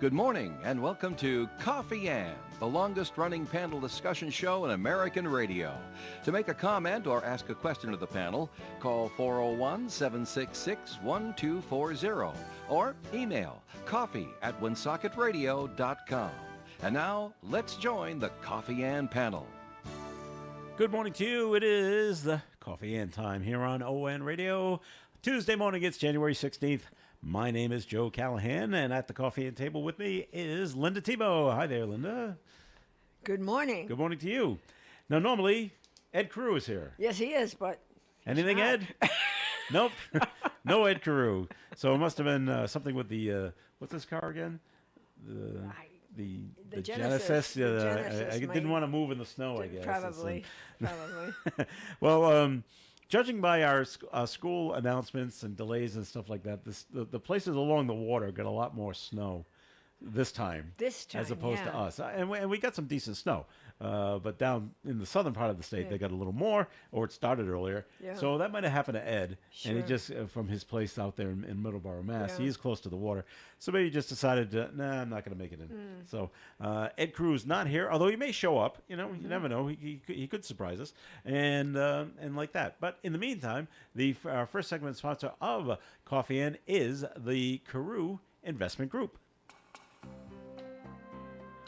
Good morning and welcome to Coffee Ann, the longest-running panel discussion show in American radio. To make a comment or ask a question to the panel, call 401-766-1240 or email coffee@woonsocket.radio.com. And now, let's join the Coffee Ann panel. Good morning to you. It is the Coffee Ann time here on ON Radio. Tuesday morning, it's January 16th. My name is Joe Callahan, and at the Coffee Ann table with me is Linda Tebow. Hi there, Linda. Good morning. Good morning to you. Now, normally, Ed Carew is here. Yes, he is, but... Anything, Ed? Nope. No Ed Carew. So it must have been something with the, what's this car again? The Genesis. Yeah, the Genesis I didn't want to move in the snow, I guess. Probably. Well, judging by our school announcements and delays and stuff like that, the places along the water got a lot more snow this time as opposed to us. And we got some decent snow. But down in the southern part of the state, they got a little more, or it started earlier. Yeah. So that might have happened to Ed. Sure. And he just, from his place out there in Middleborough, Mass, he is close to the water. So maybe he just decided, I'm not going to make it in. So Ed Carew's not here, although he may show up. You know, you never know. He could surprise us. And like that. But in the meantime, our first segment sponsor of Coffee Ann is the Carew Investment Group.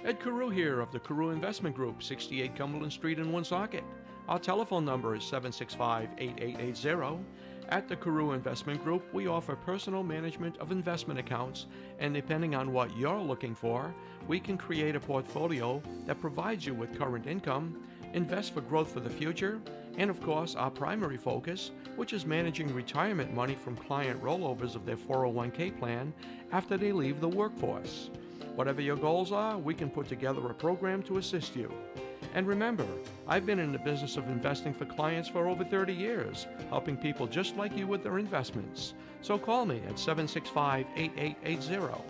Ed Carew here of the Carew Investment Group, 68 Cumberland Street in Woonsocket. Our telephone number is 765-8880. At the Carew Investment Group, we offer personal management of investment accounts, and depending on what you're looking for, we can create a portfolio that provides you with current income, invest for growth for the future, and of course, our primary focus, which is managing retirement money from client rollovers of their 401k plan after they leave the workforce. Whatever your goals are, we can put together a program to assist you. And remember, I've been in the business of investing for clients for over 30 years, helping people just like you with their investments. So call me at 765-8880.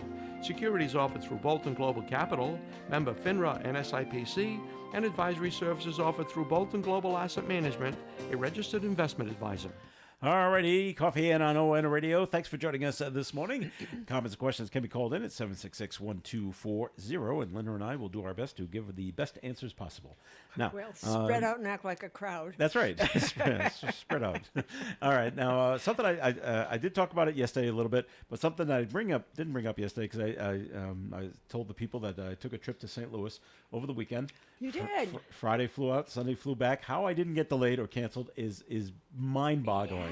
Securities offered through Bolton Global Capital, member FINRA and SIPC, and advisory services offered through Bolton Global Asset Management, a registered investment advisor. All righty, Coffee Ann on ON Radio. Thanks for joining us this morning. Comments and questions can be called in at 766-1240, and Linda and I will do our best to give the best answers possible. Now, well, spread out and act like a crowd. That's right. Spread out. All right. Now, something I did talk about it yesterday a little bit, but something that didn't bring up yesterday because I told the people that I took a trip to St. Louis over the weekend. You did. Friday flew out, Sunday flew back. How I didn't get delayed or canceled is mind-boggling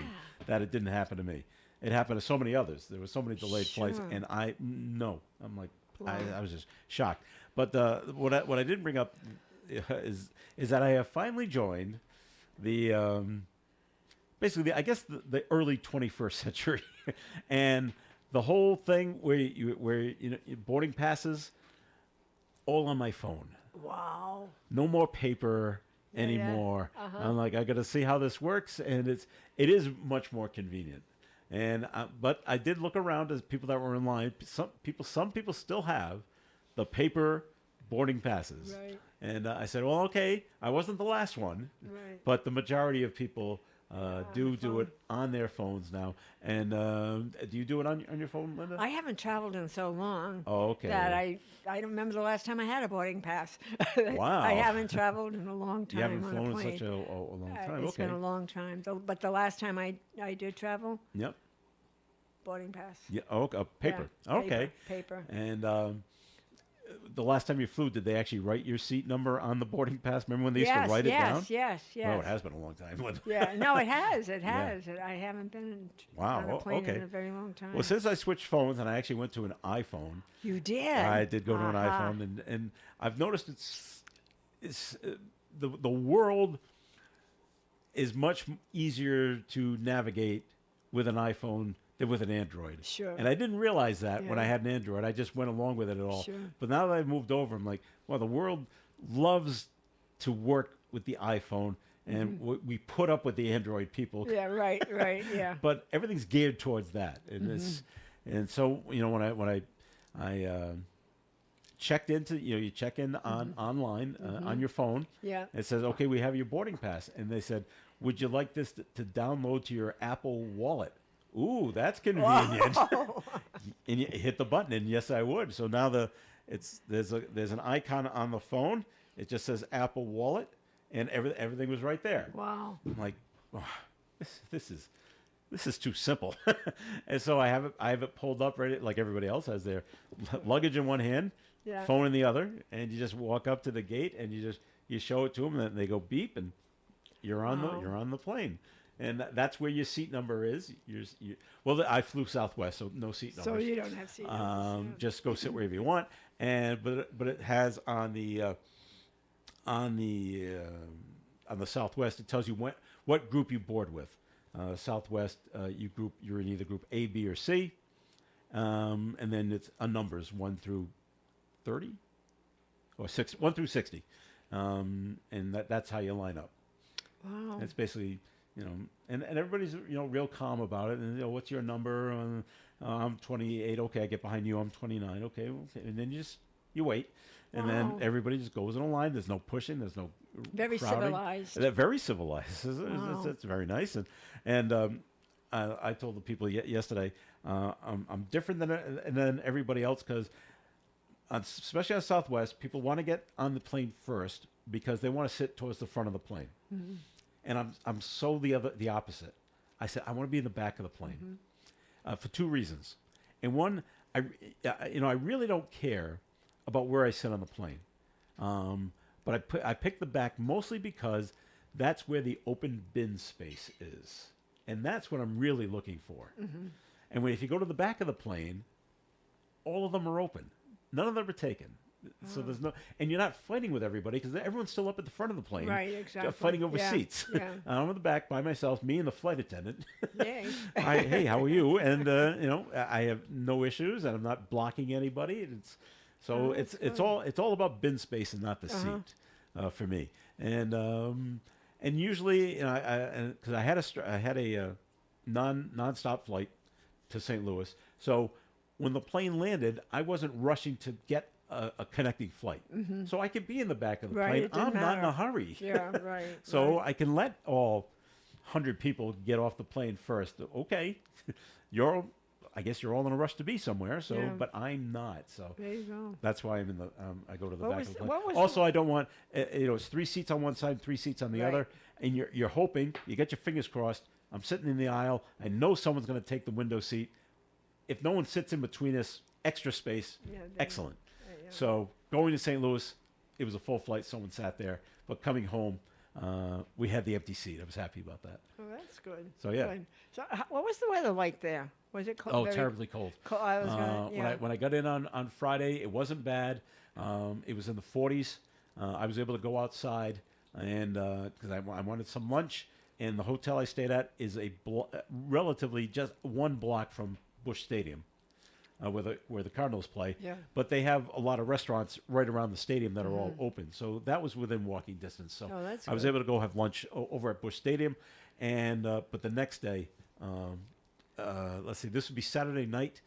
that it didn't happen to me. It happened to so many others. There were so many delayed flights, and I'm like, I was just shocked. But what I didn't bring up is that I have finally joined the basically I guess the early 21st century, and the whole thing where boarding passes all on my phone. Wow. No more paper anymore. Yeah. I'm like, I got to see how this works, and it is much more convenient. And but I did look around as people that were in line. Some people still have the paper boarding passes. Right. And I said, well, okay, I wasn't the last one, right, but the majority of people do it on their phones now. And do you do it on your phone, Linda? I haven't traveled in so long. Oh, okay. That I don't remember the last time I had a boarding pass. Wow. I haven't traveled in a long time. You haven't flown on a in such a long time. It's been a long time. But the last time I did travel. Yep. Boarding pass. Yeah. Oh, paper. Yeah, okay. Paper. And the last time you flew, did they actually write your seat number on the boarding pass? Remember when they used to write it down? Yes. Oh, it has been a long time. Yeah, no, it has. It has. Yeah. I haven't been on a plane in a very long time. Well, since I switched phones and I actually went to an iPhone. You did? I did go to an iPhone, and I've noticed it's the world is much easier to navigate with an iPhone than with an Android. Sure. And I didn't realize that when I had an Android. I just went along with it at all. Sure. But now that I've moved over, I'm like, well, the world loves to work with the iPhone, and we put up with the Android people. Yeah, right, yeah. But everything's geared towards that. And and so, when I checked into, you check in online on your phone. Yeah. It says, okay, we have your boarding pass. And they said, would you like this to download to your Apple Wallet? Ooh, that's convenient. and you hit the button, and yes, I would. So now there's an icon on the phone. It just says Apple Wallet, and everything was right there. Wow. I'm like, oh, this is too simple. And so I have it pulled up right, like everybody else has their luggage in one hand, phone in the other, and you just walk up to the gate and you show it to them, and then they go beep, and you're on the plane. And that's where your seat number is. Well, I flew Southwest, so no seat numbers. So you don't have seat numbers. Just go sit wherever you want. But it has on the Southwest, it tells you what group you board with. Southwest, you're in either group A, B, or C, and then it's on numbers 1 through 30, or 1 through 60, and that's how you line up. Wow. It's basically, and everybody's real calm about it. And what's your number? I'm 28. Okay, I get behind you. I'm 29. Okay, and then you wait, and then everybody just goes in a line. There's no pushing. There's no very crowding. Civilized. They're very civilized. It's very nice. And I told the people yesterday, I'm different than everybody else because, especially on Southwest, people want to get on the plane first because they want to sit towards the front of the plane. Mm-hmm. And I'm so the opposite. I said I want to be in the back of the plane for 2 reasons. And one, I really don't care about where I sit on the plane, but I picked the back mostly because that's where the open bin space is, and that's what I'm really looking for. Mm-hmm. And if you go to the back of the plane, all of them are open. None of them are taken. So there's no, and you're not fighting with everybody because everyone's still up at the front of the plane, right? Exactly. Fighting over seats. Yeah. I'm in the back by myself, me and the flight attendant. Yay. Hey, how are you? And I have no issues, and I'm not blocking anybody. It's all about bin space and not the seat for me. And usually, because I had a non-stop flight to St. Louis, so when the plane landed, I wasn't rushing to get a connecting flight. Mm-hmm. So I could be in the back of the plane. I'm not in a hurry. Yeah, right. So I can let all 100 people get off the plane first. Okay, I guess you're all in a rush to be somewhere. So, but I'm not. So there you go. that's why I'm I go to the back of the plane. Also, I don't want it's 3 seats on one side, 3 seats on the other, and you're hoping, you get your fingers crossed. I'm sitting in the aisle. I know someone's going to take the window seat. If no one sits in between us, extra space, excellent. So going to St. Louis, it was a full flight. Someone sat there. But coming home, we had the empty seat. I was happy about that. Oh, that's good. So, yeah. Good. So what was the weather like there? Was it cold? Oh, terribly cold. When I got in on Friday, it wasn't bad. It was in the 40s. I was able to go outside and because I wanted some lunch. And the hotel I stayed at is relatively just 1 block from Busch Stadium. Where the Cardinals play, but they have a lot of restaurants right around the stadium that are all open. So that was within walking distance. So I was able to go have lunch over at Busch Stadium, and but the next day, let's see, this would be Saturday night.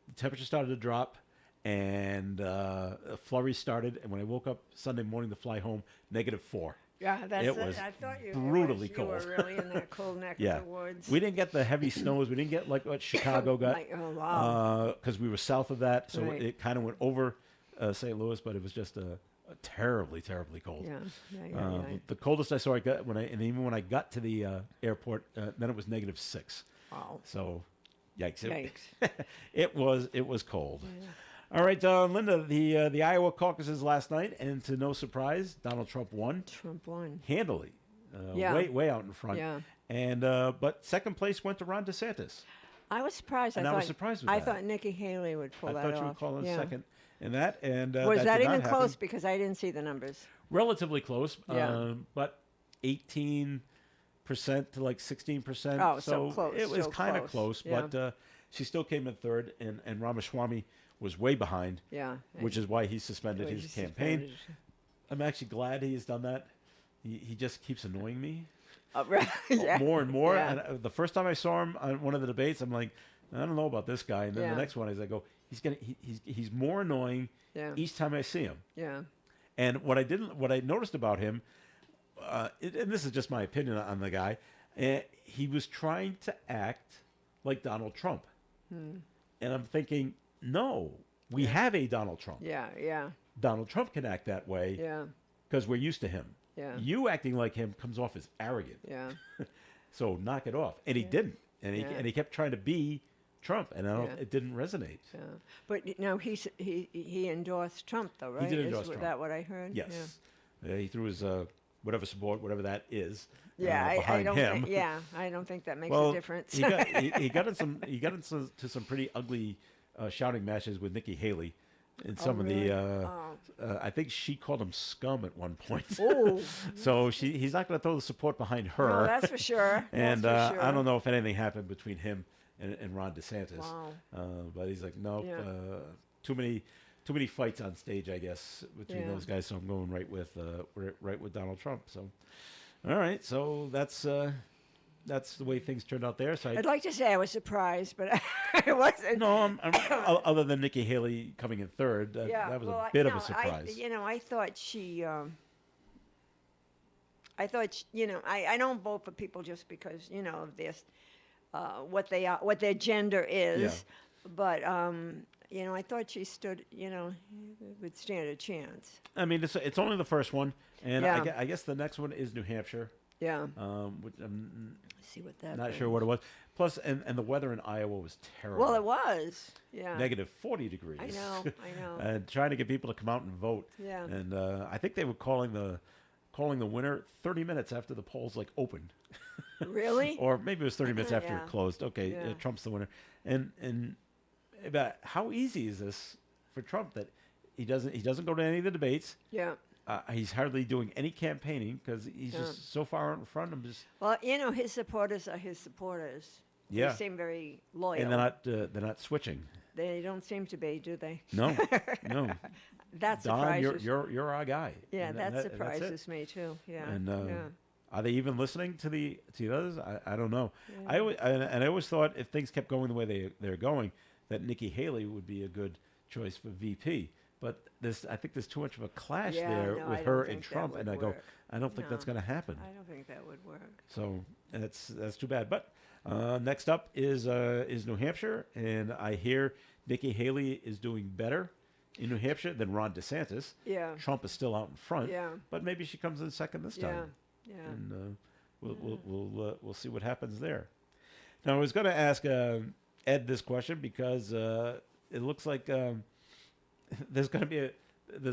The temperature started to drop, and a flurry started. And when I woke up Sunday morning to fly home, -4. Yeah, it was I thought brutally cold. You were really in that cold neck of the woods. We didn't get the heavy snows. We didn't get like what Chicago got. Because we were south of that, so it kind of went over St. Louis, but it was just a terribly, terribly cold. Yeah. The coldest I saw and even when I got to the airport, then it was -6. Wow. So, yikes! It was cold. Yeah. All right, Linda, the Iowa caucuses last night, and to no surprise, Donald Trump won. Handily. Way out in front. Yeah. And but second place went to Ron DeSantis. I was surprised. I was surprised with that. I thought Nikki Haley would pull that off. I thought you would call in second in that. And was that even close? Because I didn't see the numbers. Relatively close. But 18% to like 16%. Oh, so close. It was kind of close, but she still came in third, and Ramaswamy was way behind, which is why he suspended his campaign. I'm actually glad he's done that. He just keeps annoying me more and more. Yeah. And the first time I saw him on one of the debates, I'm like, I don't know about this guy. And then the next one is I go, he's more annoying each time I see him. Yeah. And what I noticed about him, and this is just my opinion on the guy, he was trying to act like Donald Trump. And I'm thinking, no, we have a Donald Trump. Yeah. Donald Trump can act that way because we're used to him. Yeah. You acting like him comes off as arrogant. Yeah. So knock it off. And he didn't. And he kept trying to be Trump, and it didn't resonate. Yeah. But now he endorsed Trump, though, right? He did endorse Trump. Is that what I heard? Yes. He threw his whatever support, whatever that is, I behind don't him. I don't think that makes a difference. he got into some pretty ugly shouting matches with Nikki Haley. In some of the, I think she called him scum at one point. Oh. So he's not going to throw the support behind her. No, that's for sure. And I don't know if anything happened between him and Ron DeSantis. Wow. But he's like, nope, too many fights on stage, I guess, between those guys. So I'm going right with Donald Trump. So, all right. So that's the way things turned out there. So I'd like to say I was surprised, but I wasn't. No, other than Nikki Haley coming in third, that was a bit of a surprise. I thought she. I don't vote for people just because of this, what they are, what their gender is, but I thought she stood, would stand a chance. I mean, it's only the first one, and I guess the next one is New Hampshire. Yeah. Which I'm see what that. Not sure what it was. Plus, and the weather in Iowa was terrible. Well, it was. Yeah. Negative 40 degrees. I know. And trying to get people to come out and vote. Yeah. And I think they were calling the winner 30 minutes after the polls opened. Really? Or maybe it was 30 minutes after it closed. Okay, Trump's the winner. And about how easy is this for Trump that he doesn't go to any of the debates. Yeah. He's hardly doing any campaigning because he's just so far out in front. Well, his supporters are his supporters. Yeah. They seem very loyal. And they're not switching. They don't seem to be, do they? No. That Don, surprises. you're our guy. Yeah, and that surprises me too. Yeah. And are they even listening to the others? I don't know. Yeah. I always thought if things kept going the way they're going, that Nikki Haley would be a good choice for VP. But I think there's too much of a clash with her and Trump, and I don't think that's going to happen. I don't think that would work. So that's too bad. But next up is New Hampshire, and I hear Nikki Haley is doing better in New Hampshire than Ron DeSantis. Yeah. Trump is still out in front. Yeah. But maybe she comes in second this time. Yeah. And we'll see what happens there. Now I was going to ask Ed this question because it looks like. There's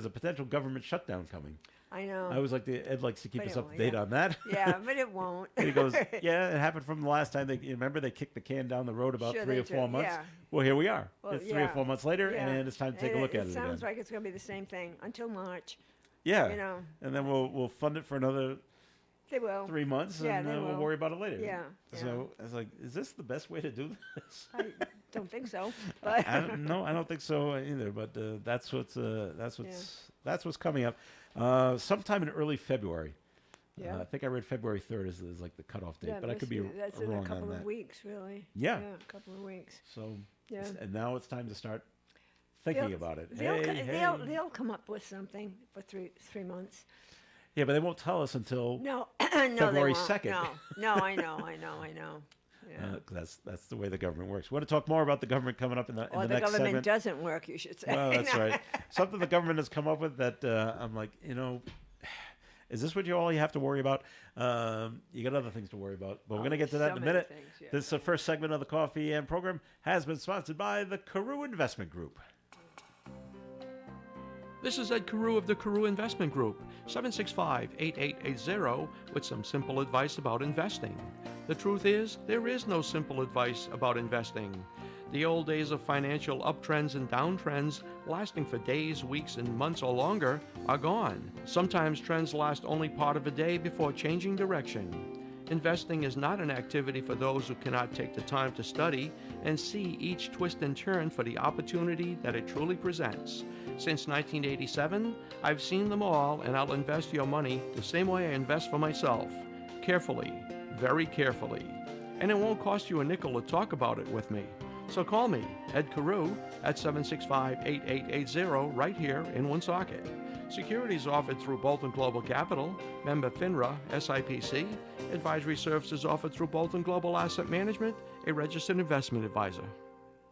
a potential government shutdown coming. I know. I always Ed likes to keep us up to date on that. Yeah, but it won't. And he goes, yeah, it happened from the last time. Remember they kicked the can down the road about 3 or 4 months? Yeah. Well, here we are. Well, it's 3 or 4 months later, and it's time to take a look at it again. It sounds like it's going to be the same thing until March. Yeah. And then we'll fund it for another They will. 3 months, and then we'll worry about it later. Yeah. So I was like, is this the best way to do this? I don't think so. But I don't think so either. But that's what's coming up. Sometime in early February. Yeah. I think I read February 3rd is the cutoff date, but I could be wrong on that. That's in a couple of weeks, really. Yeah. A couple of weeks. So and now it's time to start thinking about it. They'll come up with something for three months. Yeah, but they won't tell us until February 2nd. No, I know. Yeah. That's the way the government works. We want to talk more about the government coming up in the next segment. The government doesn't work, you should say. Well, that's right. Something the government has come up with that I'm like, is this what you have to worry about? You got other things to worry about. But we're going to get to that in a minute. This first segment of the Coffee and program has been sponsored by the Carew Investment Group. This is Ed Carew of the Carew Investment Group, 765-8880, with some simple advice about investing. The truth is, there is no simple advice about investing. The old days of financial uptrends and downtrends, lasting for days, weeks, and months or longer, are gone. Sometimes trends last only part of a day before changing direction. Investing is not an activity for those who cannot take the time to study and see each twist and turn for the opportunity that it truly presents. Since 1987, I've seen them all, and I'll invest your money the same way I invest for myself. Carefully, very carefully. And it won't cost you a nickel to talk about it with me. So call me, Ed Carew, at 765-8880 right here in Woonsocket. Securities offered through Bolton Global Capital, member FINRA, SIPC. Advisory services offered through Bolton Global Asset Management, a registered investment advisor.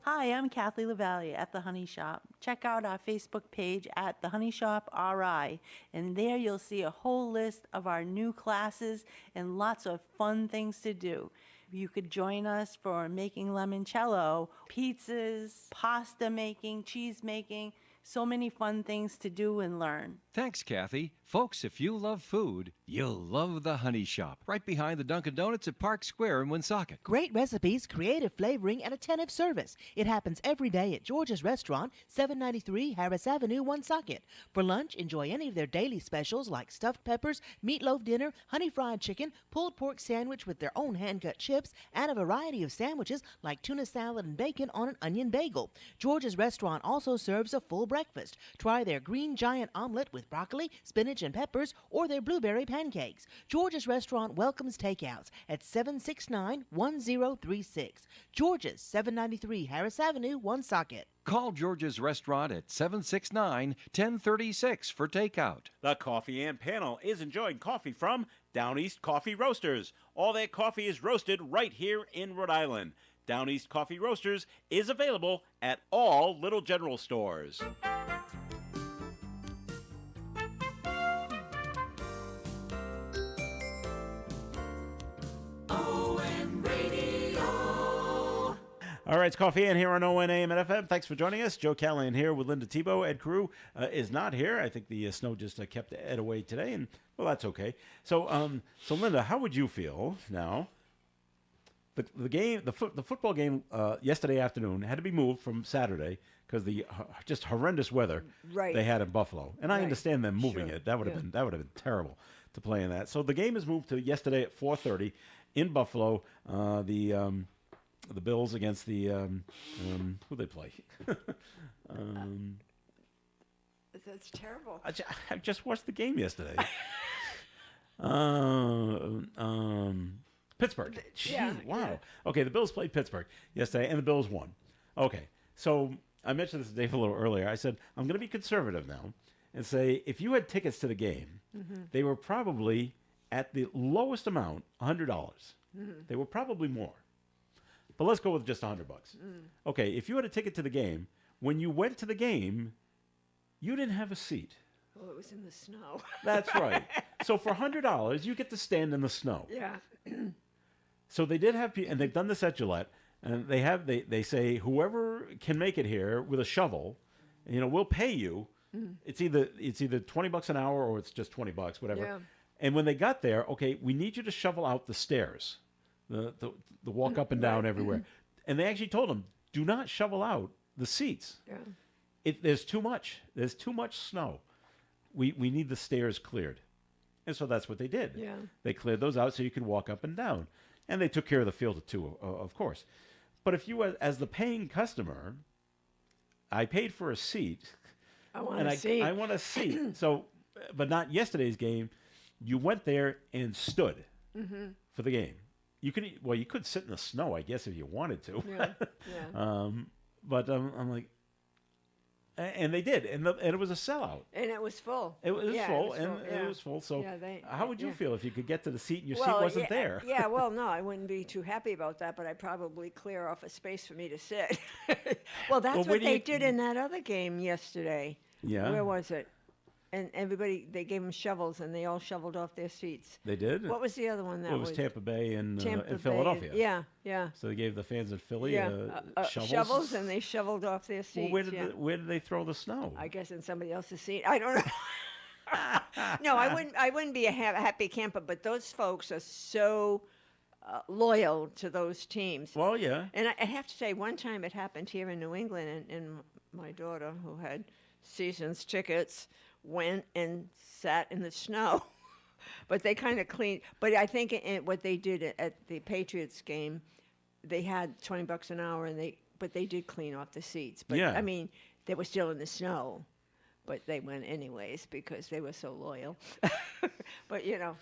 Hi, I'm Kathleen LaValle at The Honey Shop. Check out our Facebook page at The Honey Shop RI, and there you'll see a whole list of our new classes and lots of fun things to do. You could join us for making limoncello, pizzas, pasta making, cheese making, so many fun things to do and learn. Thanks, Kathy. Folks, if you love food, you'll love the Honey Shop, right behind the Dunkin' Donuts at Park Square in Woonsocket. Great recipes, creative flavoring, and attentive service. It happens every day at George's Restaurant, 793 Harris Avenue, Woonsocket. For lunch, enjoy any of their daily specials like stuffed peppers, meatloaf dinner, honey fried chicken, pulled pork sandwich with their own hand-cut chips, and a variety of sandwiches like tuna salad and bacon on an onion bagel. George's Restaurant also serves a full breakfast. Try their green giant omelet with broccoli, spinach, and peppers, or their blueberry pancakes. George's Restaurant welcomes takeouts at 769-1036. George's, 793 Harris Avenue, Woonsocket. Call George's Restaurant at 769-1036 for takeout. The Coffee and Panel is enjoying coffee from Down East Coffee Roasters. All their coffee is roasted right here in Rhode Island. Down East Coffee Roasters is available at all Little General stores. All right, it's Coffee and here on ON AM and FM. Thanks for joining us. Joe Callahan here with Linda Tebow. Ed Carew is not here. I think the snow just kept Ed away today, and well, that's okay. So, Linda, how would you feel now? The football game yesterday afternoon had to be moved from Saturday because the just horrendous weather they had in Buffalo, and I understand them moving it. That would have been terrible to play in that. So the game is moved to yesterday at 4:30 in Buffalo. The Bills against the who they play. That's terrible. I just watched the game yesterday. Pittsburgh. Wow. Okay, the Bills played Pittsburgh yesterday, and the Bills won. Okay, so I mentioned this to Dave a little earlier. I said, I'm going to be conservative now and say if you had tickets to the game, they were probably at the lowest amount, $100. They were probably more. But let's go with just $100. Okay, if you had a ticket to the game, when you went to the game, you didn't have a seat. Well, it was in the snow. That's right. So for $100, you get to stand in the snow. Yeah. So they did have, and they've done this at Gillette, and they say whoever can make it here with a shovel, we'll pay you. It's either $20 an hour or it's just $20, whatever. Yeah. And when they got there, okay, we need you to shovel out the stairs. The walk up and down everywhere. And they actually told them, do not shovel out the seats. Yeah. There's too much. There's too much snow. We need the stairs cleared. And so that's what they did. Yeah. They cleared those out so you could walk up and down. And they took care of the field too, of course. But if you, as the paying customer, I paid for a seat. I want a seat. I want a seat. So, but not yesterday's game. You went there and stood for the game. You could sit in the snow, I guess, if you wanted to. Yeah. But I'm like, and they did, and it was a sellout. And it was full. It was full. It was full. So, how would you feel if you could get to the seat and your seat wasn't there? Yeah, well, no, I wouldn't be too happy about that, but I'd probably clear off a space for me to sit. Well, that's what they did in that other game yesterday. Yeah. Where was it? And they gave them shovels, and they all shoveled off their seats. They did? What was the other one? It was Tampa Bay and Tampa Philadelphia. Bay. Yeah. So they gave the fans in Philly shovels. Shovels, and they shoveled off their seats. Well, where did they throw the snow? I guess in somebody else's seat. I don't know. No, I wouldn't be a happy camper, but those folks are so loyal to those teams. Well, yeah. And I have to say, one time it happened here in New England, and my daughter, who had season's tickets, went and sat in the snow. But they kind of cleaned. But I think what they did at the Patriots game, they had $20 an hour, but they did clean off the seats. But yeah. I mean, they were still in the snow, but they went anyways because they were so loyal. But yeah.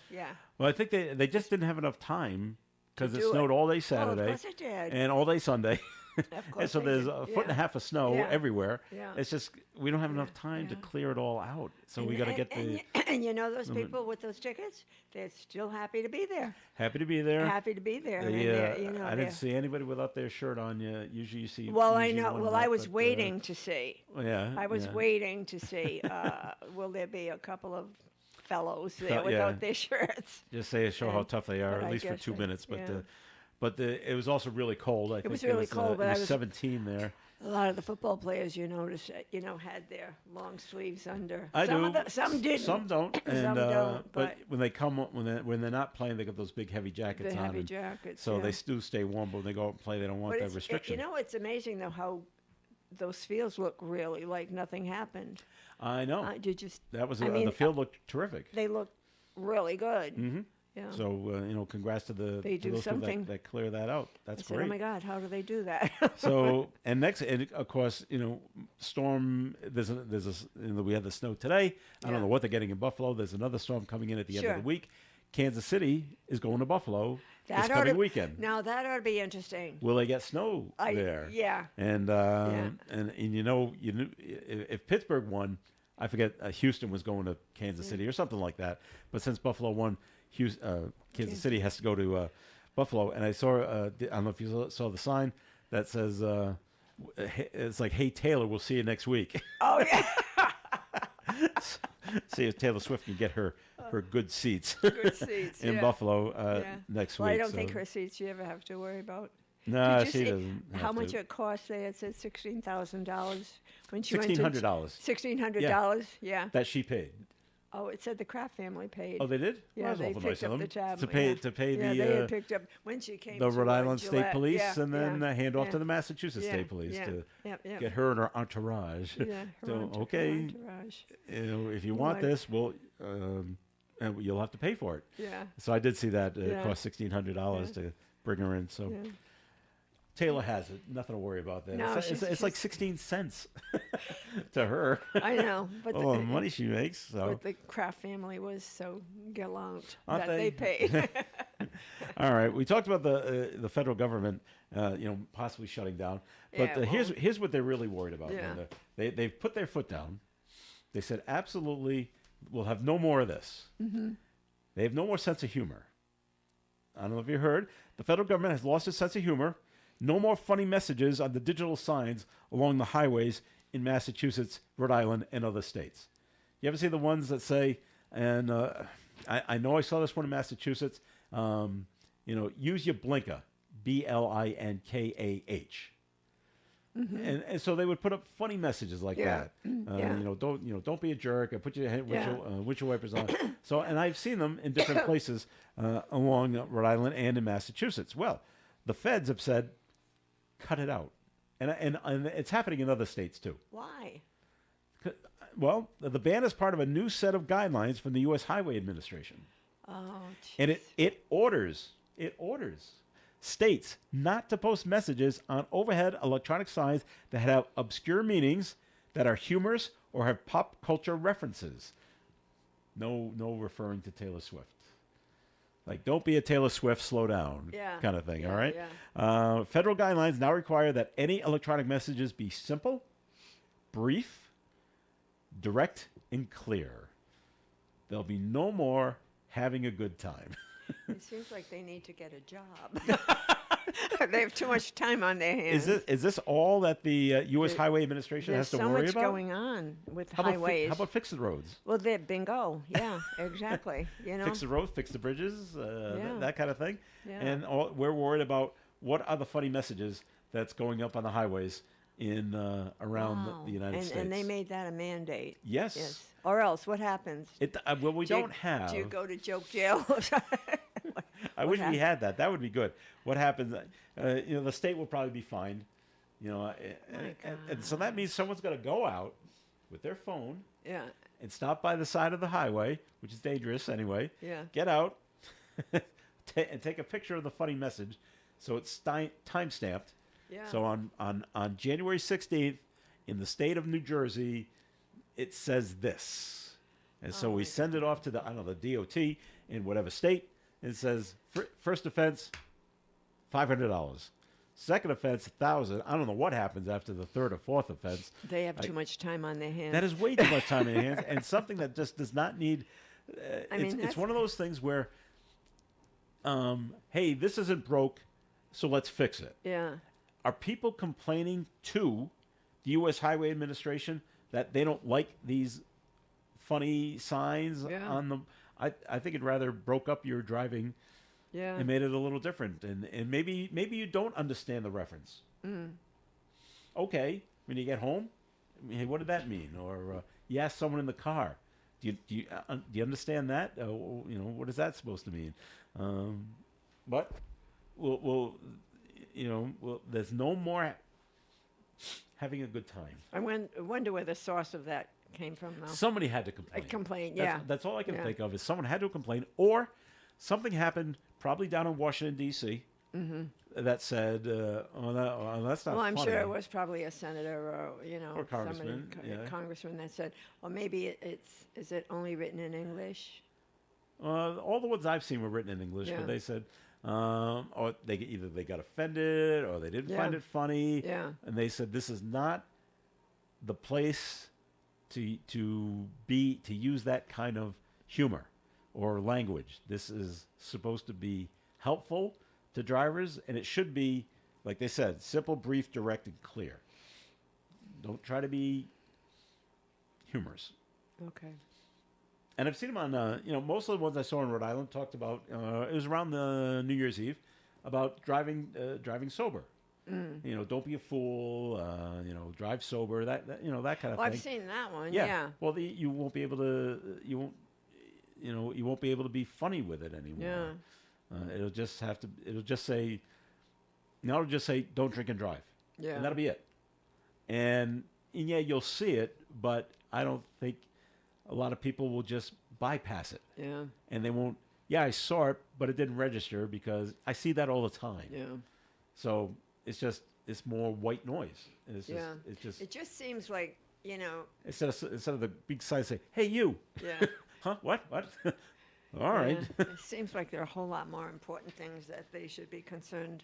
Well, I think they just didn't have enough time because it snowed all day Saturday. Oh, of course it did. And all day Sunday. Of And course so they there's do. a foot and a Yeah. half of snow Yeah. everywhere. Yeah. It's just we don't have enough time to Yeah. clear it all out. So we got to get the And you know those people with those tickets? They're still happy to be there. happy to be there. Happy to be there. and They, they're, you know, I they're- didn't see anybody without their shirt on yet. Usually you see. Well, I usually know. one Well, not, I was but, waiting to see. Yeah. I was yeah. waiting to see. Will there be a couple of fellows there Yeah. without their shirts? Just say show how tough they are, but at I least for guess 2 I- minutes. But yeah. it was also really cold. I think was really cold, but it I was was- 17 there. A lot of the football players, you notice, had their long sleeves under. I some do. Some didn't. Some don't. And, Some don't, but but when they come when they're not playing, they got those big heavy jackets the on. heavy and jackets. so yeah. they do stay warm, but when they go out and play, they don't want But that it's, restriction. it's amazing though how those fields look really like nothing happened. I know. Did you? That was I mean, the field looked terrific. They look really good. Hmm. Yeah. So congrats to the They to do those people something. that clear that out. I That's said, great. oh my God, how do they do that? So and of course storm. We had the snow today. I don't Yeah. know what they're getting in Buffalo. There's another storm coming in at the end of Sure. the week. Kansas City is going to Buffalo this That ought coming to- weekend. Now that ought to be interesting. Will they get snow there? Yeah. And if Pittsburgh won, I forget Houston was going to Kansas City or something like that. But since Buffalo won, Kansas City has to go to Buffalo. And I saw I don't know if you saw the sign that says it's like, "Hey Taylor, we'll see you next week." Oh yeah. See if Taylor Swift can get her good seats Good seats. in yeah. Buffalo Yeah. next Well, week. I don't so. think her seats you ever have to worry about. No, Did you she see doesn't. How have much to. it cost? They had said $16,000 when she went to $1,600 $1,600. Yeah. that she paid. Oh, it said the Kraft family paid. Oh, they did? Yeah, Well, they that's awful nice picked of up them the tab. to pay yeah. to pay Yeah, the they had picked up when she came the to Rhode Island State Gillette. Police Yeah, and then yeah, hand off yeah. to the Massachusetts Yeah, State Police yeah, to yeah. get her and her entourage. Yeah, her So, entourage- okay, entourage. if you want Right. this, well, and you'll have to pay for it. Yeah. So I did see that it Yeah. cost $1,600 to bring her in. So Yeah. Taylor has it. Nothing to worry about that. No, it's like 16 cents to her. I know, but Oh, the money she makes. So but the Kraft family was so gallant Aren't that they paid. all right, we talked about the federal government, possibly shutting down. But Yeah, here's what they're really worried about. Yeah. Linda. They've put their foot down. They said absolutely, we'll have no more of this. Mm-hmm. They have no more sense of humor. I don't know if you heard. The federal government has lost its sense of humor. No more funny messages on the digital signs along the highways in Massachusetts, Rhode Island, and other states. You ever see the ones that say, and I know I saw this one in Massachusetts, use your blinker, BLINKAH. Mm-hmm. And so they would put up funny messages like Yeah. that. Yeah. Don't be a jerk. Or put your Yeah. windshield wipers on. So, and I've seen them in different places along Rhode Island and in Massachusetts. Well, the feds have said, cut it out, and it's happening in other states too. Why? Well, the ban is part of a new set of guidelines from the U.S. Highway Administration, Oh, and jeez. it orders states not to post messages on overhead electronic signs that have obscure meanings, that are humorous, or have pop culture references. No referring to Taylor Swift. Like, don't be a Taylor Swift, slow down Yeah. kind of thing, Yeah, all right? yeah. Federal guidelines now require that any electronic messages be simple, brief, direct, and clear. There'll be no more having a good time. It seems like they need to get a job. They have too much time on their hands. Is this all that the U.S. Highway Administration There's has to so worry much about? going on with How about highways. how about fix the roads? Well, they're bingo. Yeah, exactly. Fix the roads, fix the bridges, Yeah. that kind of thing. Yeah. And we're worried about what are the funny messages that's going up on the highways in around Wow. the United States. And they made that a mandate. Yes. Yes. Or else, what happens? Well, we Do you- don't have. Do you go to joke jail? I wish we had that. That would be good. What happens? The state will probably be fined. And so that means someone's going to go out with their phone Yeah. and stop by the side of the highway, which is dangerous anyway. Yeah. Get out and take a picture of the funny message, so it's time stamped. Yeah. So on January 16th, in the state of New Jersey, it says this, and so we send it off to the DOT in whatever state. And it says first offense, $500. Second offense, 1,000. I don't know what happens after the third or fourth offense. They have too much time on their hands. That is way too much time in their hands, and something that just does not need. It's one of those things where, hey, this isn't broke, so let's fix it. Yeah. Are people complaining to the U.S. Highway Administration that they don't like these funny signs on the? I think it rather broke up your driving. Yeah. And made it a little different, and maybe you don't understand the reference. Okay, when you get home, hey, what did that mean? Or you ask someone in the car, do you understand that? What is that supposed to mean? But there's no more having a good time. I wonder where the source of that came from, though. Somebody had to complain. That's all I can think of is someone had to complain, or something happened probably down in Washington, D.C., that said, that's not Well, I'm funny. sure it was probably a senator or, Or congressman, congressman that said, well, maybe is it only written in English? All the ones I've seen were written in English, but they said, or either they got offended or they didn't find it funny. Yeah. And they said, this is not the place to use that kind of humor or language. This is supposed to be helpful to drivers, and it should be, like they said, simple, brief, direct, and clear. Don't try to be humorous. Okay. And I've seen them on, most of the ones I saw in Rhode Island talked about, it was around the New Year's Eve, about driving sober. Don't be a fool, drive sober, that kind of thing. I've seen that one, yeah. Well, you won't be able to, you won't be able to be funny with it anymore. Yeah. It'll just say, don't drink and drive. Yeah. And that'll be it. And you'll see it, but I don't think a lot of people will just bypass it. Yeah. And they won't, I saw it, but it didn't register because I see that all the time. Yeah. So it's more white noise. It just seems like, Instead of the big sign say, hey, you. Yeah. Huh? What? All right. It seems like there are a whole lot more important things that they should be concerned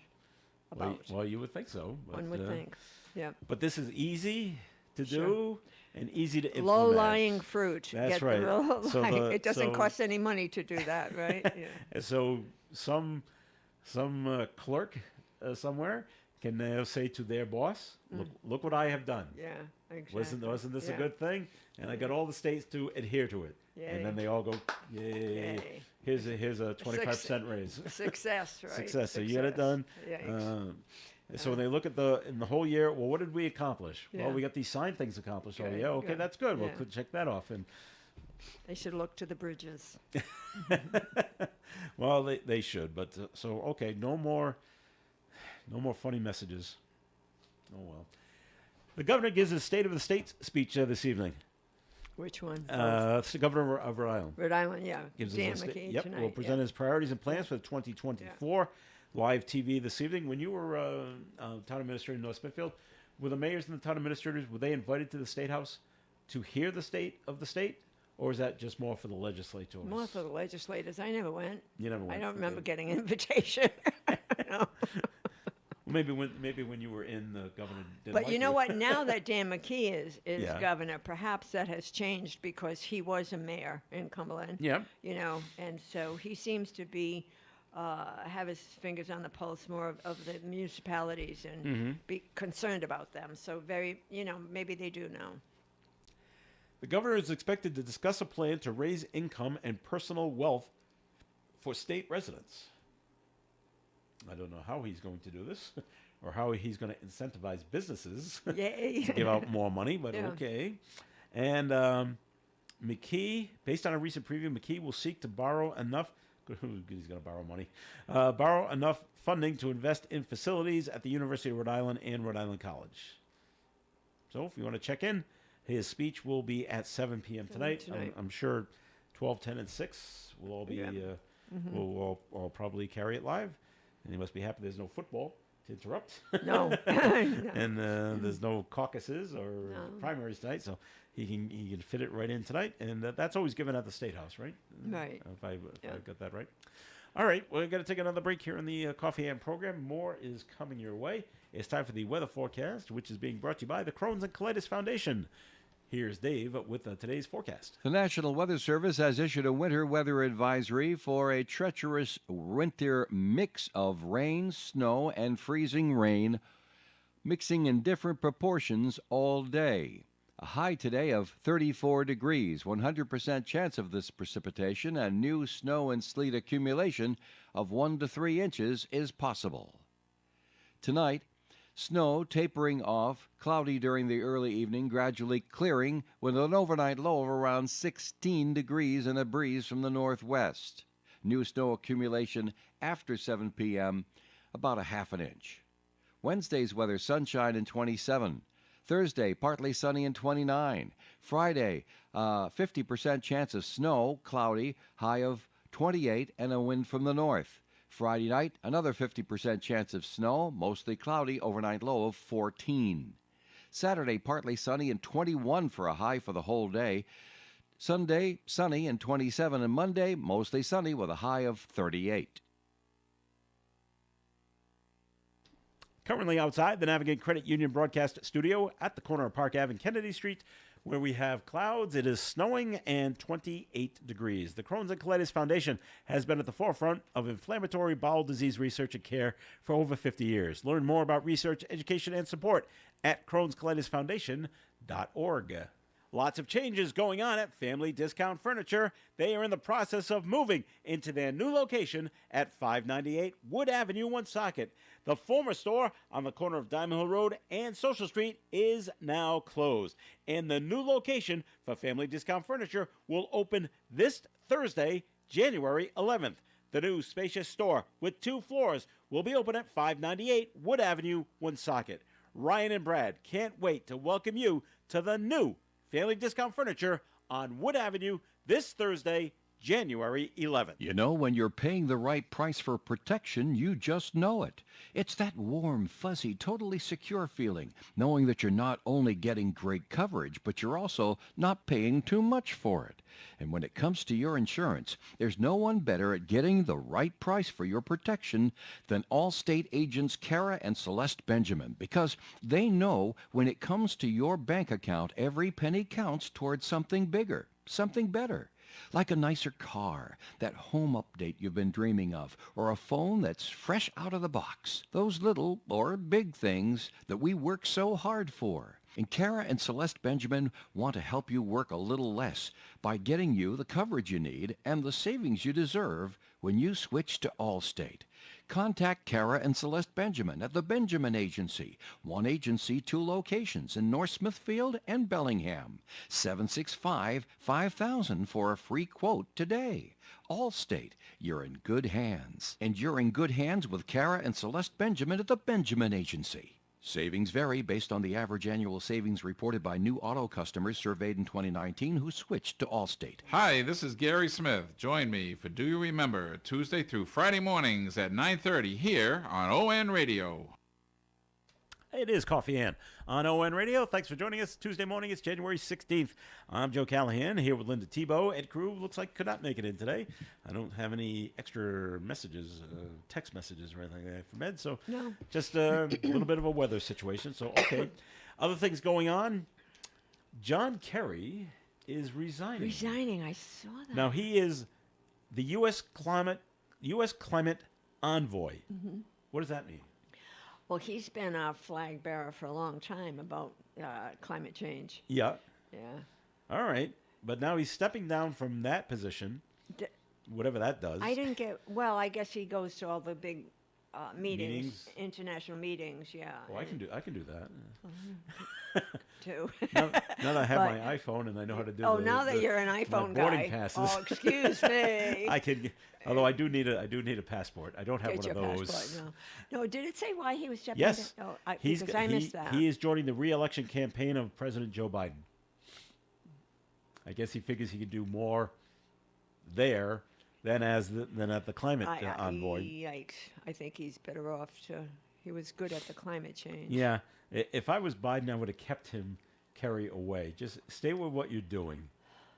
about. Well, you would think so. But, One would think. Yeah. But this is easy to do and easy to implement. Low-lying fruit. That's right. It doesn't cost any money to do that, right? Yeah. And so some clerk somewhere can now say to their boss, look what I have done. Yeah, exactly. Wasn't this a good thing? And I got all the states to adhere to it. Yay. And then they all go, yay. Here's a 25% raise. Success, right? Success. So you get it done. So when they look at in the whole year, well, what did we accomplish? Yeah. Well, we got these sign things accomplished. Good, Oh, yeah, okay, good. that's good. Yeah. We'll check that off. And They should look to the bridges. well, they should. But okay, no more funny messages. Oh well. The governor gives his State of the State speech this evening. Which one? It's the governor of Rhode Island. Rhode Island, yeah. Gives Dan us McKee tonight. will present his priorities and plans for the 2024 live TV this evening. When you were town administrator in North Smithfield, were the mayors and the town administrators, were they invited to the State House to hear the state of the state? Or is that just more for the legislators? More for the legislators. I never went. You never went. I don't remember getting an invitation. No. Maybe when you were in, the governor didn't But like you know what? Now that Dan McKee is Yeah. governor, perhaps that has changed because he was a mayor in Cumberland. Yeah. And so he seems to be have his fingers on the pulse more of the municipalities and be concerned about them. So maybe they do know. The governor is expected to discuss a plan to raise income and personal wealth for state residents. I don't know how he's going to do this or how he's going to incentivize businesses Yay. to give out more money, but okay. And McKee, based on a recent preview, McKee will seek to borrow enough, he's going to borrow money, borrow enough funding to invest in facilities at the University of Rhode Island and Rhode Island College. So if you want to check in, his speech will be at 7 p.m. tonight. I'm sure 12, 10, and 6 will all be, we'll all probably carry it live. And he must be happy there's no football to interrupt. No. And there's no caucuses or primaries tonight, so he can fit it right in tonight. And that's always given at the State House, right? Right. If I got that right. All right, we're going to take another break here in the Coffee and program. More is coming your way. It's time for the weather forecast, which is being brought to you by the Crohn's and Colitis Foundation. Here's Dave with today's forecast. The National Weather Service has issued a winter weather advisory for a treacherous winter mix of rain, snow, and freezing rain, mixing in different proportions all day. A high today of 34 degrees, 100% chance of this precipitation, and new snow and sleet accumulation of 1 to 3 inches is possible. Tonight, snow tapering off, cloudy during the early evening, gradually clearing with an overnight low of around 16 degrees and a breeze from the northwest. New snow accumulation after 7 p.m., about a half an inch. Wednesday's weather, sunshine and 27. Thursday, partly sunny and 29. Friday, 50% chance of snow, cloudy, high of 28 and a wind from the north. Friday night, another 50% chance of snow, mostly cloudy, overnight low of 14. Saturday, partly sunny and 21 for a high for the whole day. Sunday, sunny and 27, and Monday, mostly sunny with a high of 38. Currently outside the Navigate Credit Union broadcast studio at the corner of Park Ave and Kennedy Street, where we have clouds. It is snowing and 28 degrees. The Crohn's and Colitis Foundation has been at the forefront of inflammatory bowel disease research and care for over 50 years. Learn more about research, education, and support at Crohn'sColitisFoundation.org. Lots of changes going on at Family Discount Furniture. They are in the process of moving into their new location at 598 Wood Avenue, Woonsocket. The former store on the corner of Diamond Hill Road and Social Street is now closed. And the new location for Family Discount Furniture will open this Thursday, January 11th. The new spacious store with 2 floors will be open at 598 Wood Avenue, Woonsocket. Ryan and Brad can't wait to welcome you to the new Family Discount Furniture on Wood Avenue this Thursday, January 11th. You know, when you're paying the right price for protection, you just know it. It's that warm, fuzzy, totally secure feeling, knowing that you're not only getting great coverage, but you're also not paying too much for it. And when it comes to your insurance, there's no one better at getting the right price for your protection than Allstate agents Kara and Celeste Benjamin, because they know when it comes to your bank account, every penny counts towards something bigger, something better. Like a nicer car, that home update you've been dreaming of, or a phone that's fresh out of the box. Those little or big things that we work so hard for. And Kara and Celeste Benjamin want to help you work a little less by getting you the coverage you need and the savings you deserve when you switch to Allstate. Contact Kara and Celeste Benjamin at the Benjamin Agency. One agency, 2 locations in North Smithfield and Bellingham. 765-5000 for a free quote today. Allstate, you're in good hands. And you're in good hands with Kara and Celeste Benjamin at the Benjamin Agency. Savings vary based on the average annual savings reported by new auto customers surveyed in 2019 who switched to Allstate. Hi, this is Gary Smith. Join me for Do You Remember, Tuesday through Friday mornings at 9:30 here on ON Radio. It is Coffee Ann on ON Radio. Thanks for joining us Tuesday morning. It's January 16th. I'm Joe Callahan here with Linda Tebow. Ed Crew looks like could not make it in today. I don't have any extra messages, text messages or anything like that from Ed. So No. just a little bit of a weather situation. So, okay. Other things going on. John Kerry is resigning. Resigning, I saw that. Now, he is the U.S. climate envoy. Mm-hmm. What does that mean? Well, he's been a flag bearer for a long time about climate change. Yeah. Yeah. All right. But now he's stepping down from that position, whatever that does. I didn't get, well, I guess he goes to all the big meetings, Meetings? international meetings, yeah. Oh, I can do that. Too. Now that I have But- my iPhone and I know how to do Oh, now that you're an iPhone guy. boarding passes. Oh, excuse me. I can, although I do need a passport. I don't have Get one your of those. passport, no, did it say why he was stepping Yes. down? Oh, because I missed that. He is joining the re-election campaign of President Joe Biden. I guess he figures he could do more there than at the climate envoy. Yikes. I think he's better off to He was good at the climate change. Yeah. If I was Biden, I would have kept him, Kerry, away. Just stay with what you're doing.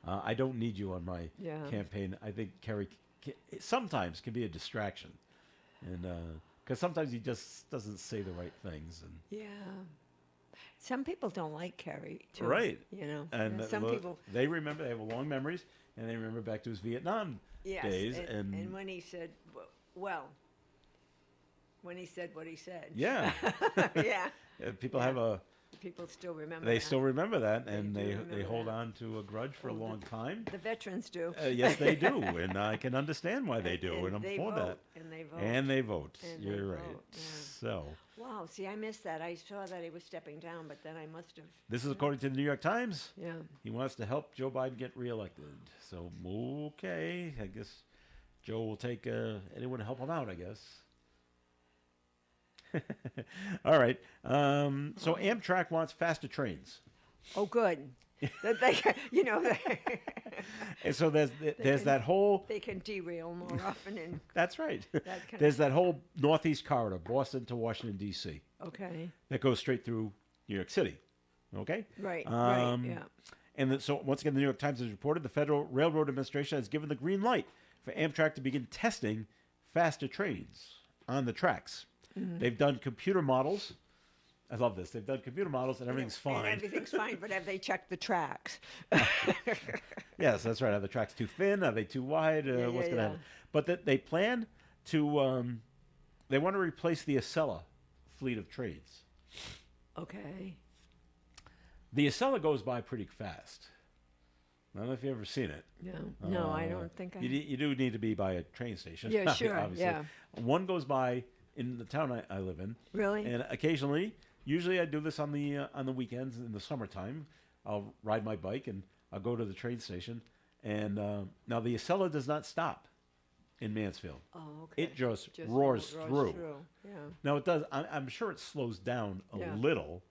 I don't need you on my campaign. I think Kerry sometimes can be a distraction, and because sometimes he just doesn't say the right things. And Yeah. Some people don't like Kerry, too. right, You know, and some people. they remember, they have long memories, and they remember back to his Vietnam Yes, days, and when he said, well, when he said what he said. yeah, Yeah. people have a. People still remember They that. still remember that, and do they remember hold that. on to a grudge for a long time. The veterans do. Yes, they do, and I can understand why they do, and I'm they for vote, that. And they vote. And they vote. And they You're right. vote, yeah. So Wow, see, I missed that. I saw that he was stepping down, but then I must have. this is according to the New York Times. Yeah. He wants to help Joe Biden get reelected. So okay, I guess Joe will take anyone to help him out. I guess. All right. So Amtrak wants faster trains. Oh, good. That they, you know, And so there's can- that whole. they can derail more often. And That's right. that kind There's that whole Northeast corridor, Boston to Washington D.C. okay. that goes straight through New York City. Okay. Right. Um, right. Yeah. And so once again, the New York Times has reported the Federal Railroad Administration has given the green light for Amtrak to begin testing faster trains on the tracks. Mm-hmm. They've done computer models. I love this. They've done computer models and everything's And fine. everything's fine, but have they checked the tracks? Yes, that's right. Are the tracks too thin? Are they too wide? Yeah, What's going to yeah. happen? But they plan to. They want to replace the Acela fleet of trains. Okay. The Acela goes by pretty fast. I don't know if you've ever seen it. No. No, I don't think I. You do need to be by a train station. Yeah, sure, Obviously. yeah. One goes by in the town I live in. Really? And occasionally, usually I do this on the weekends in the summertime. I'll ride my bike and I'll go to the train station. And now the Acela does not stop in Mansfield. Oh, okay. It just roars through. Yeah. Now it does. I'm sure it slows down a Yeah. little,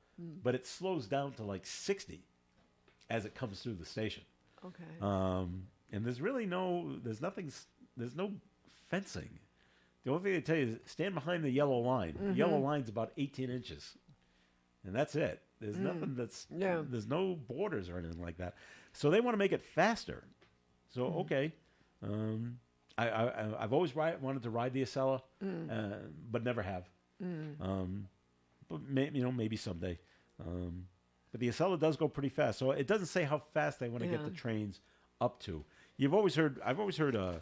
but it slows down to like 60 as it comes through the station. Okay. And there's really there's no fencing. The only thing they tell you is stand behind the yellow line. The yellow line's about 18 inches. And that's it. There's nothing there's no borders or anything like that. So they want to make it faster. So, okay. I've always wanted to ride the Acela, but never have. But maybe someday. But the Acela does go pretty fast. So it doesn't say how fast they want to get the Yeah. trains up to. I've always heard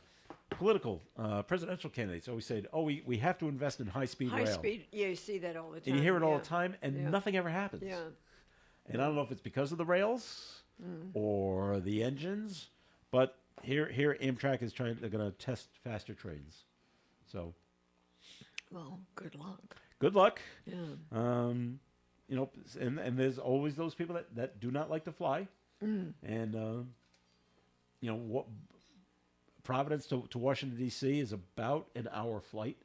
political presidential candidates always said, "Oh, we have to invest in high-speed High rail." speed. Yeah, you see that all the time. And you hear it all yeah. the time, and Yeah. nothing ever happens. Yeah. And I don't know if it's because of the rails or the engines, but here Amtrak is they're going to test faster trains. So Well, good luck. good luck. Yeah. And there's always those people that do not like to fly. And, what Providence to Washington, D.C. is about an hour flight.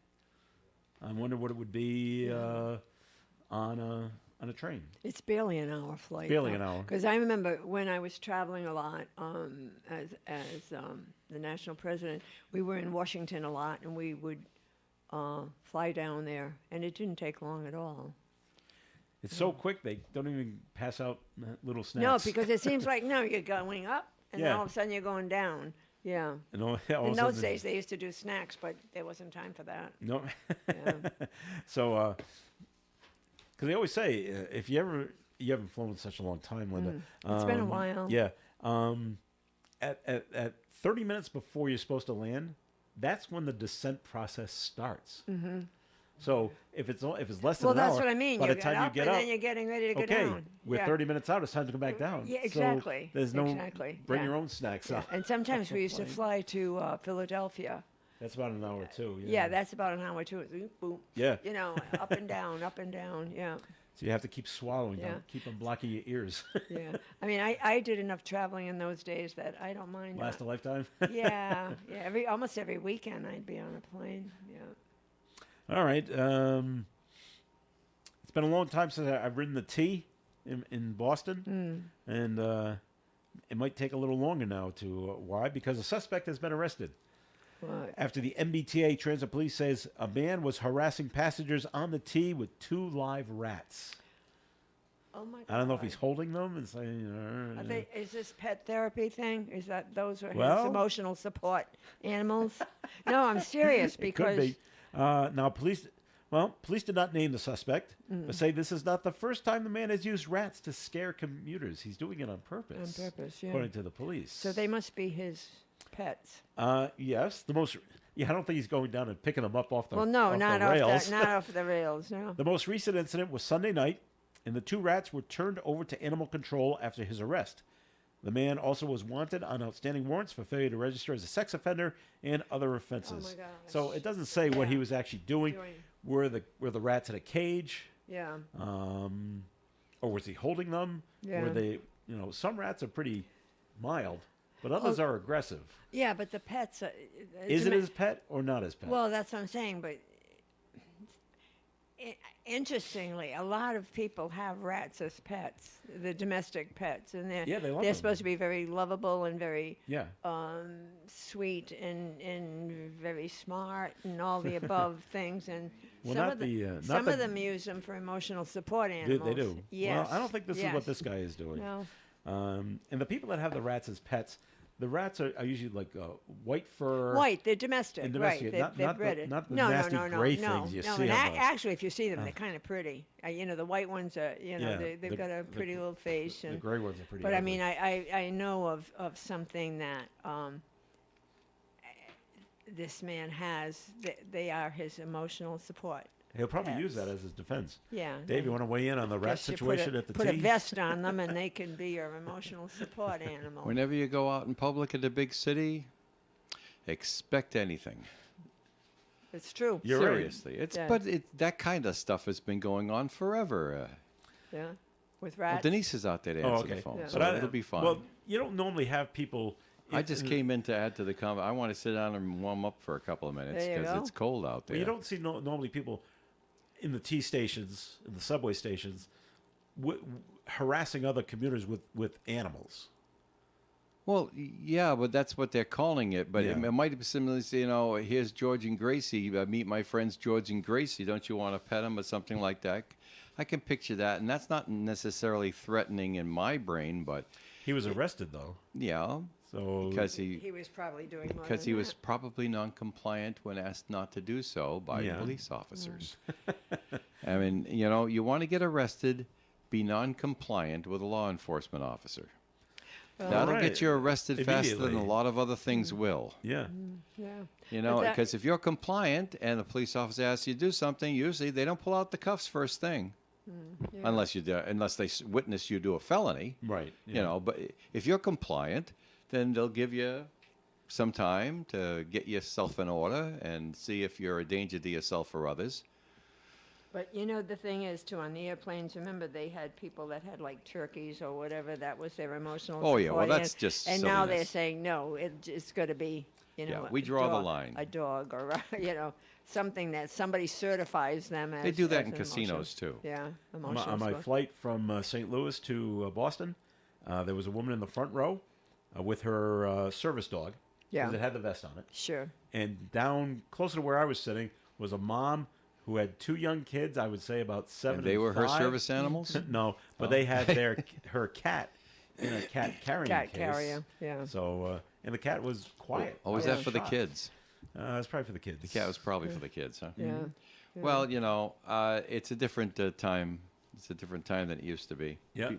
I wonder what it would be on a train. It's barely an hour flight. Barely an hour. Because I remember when I was traveling a lot as the national president, we were in Washington a lot, and we would fly down there, and it didn't take long at all. It's so quick they don't even pass out little snacks. No, because it seems like you're going up, and then Yeah. all of a sudden you're going down. Yeah. And all of In a those sudden- days, they used to do snacks, but there wasn't time for that. No. Yeah. So, because they always say if you haven't flown in such a long time, Linda. It's been a while. Yeah. At 30 minutes before you're supposed to land, that's when the descent process starts. Mm-hmm. So if it's less than Well, an that's hour, what I mean. by You the time get you up, get and up, then you're getting ready to go okay, down. we're Yeah. 30 minutes out. It's time to come back down. Yeah, So exactly. there's no Exactly. bring Yeah. your own snacks Yeah. out. And sometimes we used to fly to Philadelphia. That's about an hour too. Yeah, that's about an hour too. Boop, boop. Yeah. Up and down, up and down. Yeah, So you have to keep swallowing. Yeah. Don't keep them blocking your ears. yeah. I mean, I did enough traveling in those days that I don't mind. Last a lifetime. Yeah, yeah. Almost every weekend I'd be on a plane. Yeah. All right. It's been a long time since I've ridden the T in Boston, and it might take a little longer now to why? Because a suspect has been arrested. What? After the MBTA Transit Police says a man was harassing passengers on the T with 2 live rats. Oh my God. I don't know if he's holding them and saying. Is this pet therapy thing? Is that those are Well- his emotional support animals? No, I'm serious It because could be. Now, police did not name the suspect, but say this is not the first time the man has used rats to scare commuters. He's doing it on purpose. On purpose, yeah. According to the police. so they must be his pets. Yes, the most. Yeah, I don't think he's going down and picking them up off the. Well, no, off not the off rails. not off the rails. No. The most recent incident was Sunday night, and the 2 rats were turned over to animal control after his arrest. The man also was wanted on outstanding warrants for failure to register as a sex offender and other offenses. gosh. So it doesn't say what he was actually doing. Were the rats in a cage? Yeah. Or was he holding them? Yeah. Were they? Some rats are pretty mild, but others are aggressive. Yeah, but the pets. Is it his pet or not his pet? Well, that's what I'm saying. But interestingly, a lot of people have rats as pets, the domestic pets, and Yeah, they love they're them. supposed to be very lovable and very Yeah. sweet and very smart and all the above things. And Well, some not of the, the, not some the- of them use them for emotional support They animals. do. Yes. Well, I don't think this is what yes. this guy is doing. No. And the people that have the rats as pets, the rats are usually like white fur. White, they're domestic, And right? domestic, They're, not- they're not the- bred. not the no, nasty no, no, gray no, things you no. see And on the- actually, if you see them, they're kind of pretty. The white ones are, Yeah, they've the- got a pretty little face. The And, gray ones are pretty. but I ugly. mean, I know of something that this man has. They are his emotional support. He'll probably use pets. that as his defense. Yeah. Dave, you want to weigh in on the rat Guess you situation at the put T? a vest on them, and they can be your emotional support animal. Whenever you go out in public in a big city, expect anything. It's true. You're right. Seriously, Yeah. but that kind of stuff has been going on forever. Yeah. With Well, rats. Denise is out there to Oh, answer okay. the phone, Yeah. so But it'll be fine. Well, you don't normally have people. I just came in to add to the comment. I want to sit down and warm up for a couple of minutes There you because go. it's cold out there. Well, you don't see normally people in the T stations, in the subway stations, harassing other commuters with animals. Well, yeah, but that's what they're calling it. But it Yeah. might be similar to, here's George and Gracie. Meet my friends George and Gracie. Don't you want to pet them or something like that? I can picture that, and that's not necessarily threatening in my brain, but He was arrested though, yeah, so because he was probably doing more because than he was that. probably non-compliant when asked not to do so by Yeah. police officers. I mean, you want to get arrested, be non-compliant with a law enforcement officer. That'll Right. get you arrested faster than a Immediately. lot of other things will. yeah. Yeah. Because if you're compliant and the police officer asks you to do something, usually they don't pull out the cuffs first thing, unless they witness you do a felony. Right. But if you're compliant, then they'll give you some time to get yourself in order and see if you're a danger to yourself or others. But the thing is, too, on the airplanes, remember they had people that had like turkeys or whatever. That was their emotional Oh, yeah, well, support that's just And now they're silliness. saying, no, it's got to be, Yeah, we draw the line. A dog or, something that somebody certifies them as. They do that as in an casinos, too. Yeah, On emotional my support. flight from St. Louis to Boston, there was a woman in the front row with her service dog. Yeah. 'Cause it had the vest on it. Sure. And down closer to where I was sitting was a mom who had 2 young kids. I would say about 7. And they were her 5. service animals? No, but they had her cat in a cat carrying Cat case. carrier, yeah. So and the cat was quiet. Oh, was I that for the shocked. kids? It's probably for the kids. The cat was probably for the kids, huh? Yeah. Well, it's a different time. It's a different time than it used to be. Yeah.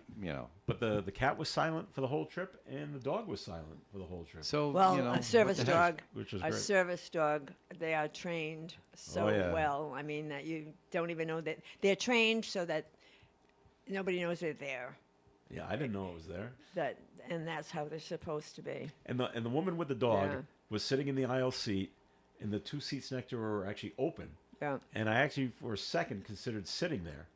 But the cat was silent for the whole trip, and the dog was silent for the whole trip. So, Well, what a service the heck? dog, Which was a great. service dog, they are trained so Oh, yeah. well. I mean, that you don't even know that they're trained so that nobody knows they're there. Yeah, I didn't know it was there. And that's how they're supposed to be. And the woman with the dog Yeah. was sitting in the aisle seat, and the 2 seats next to her were actually open. Yeah. And I actually, for a second, considered sitting there.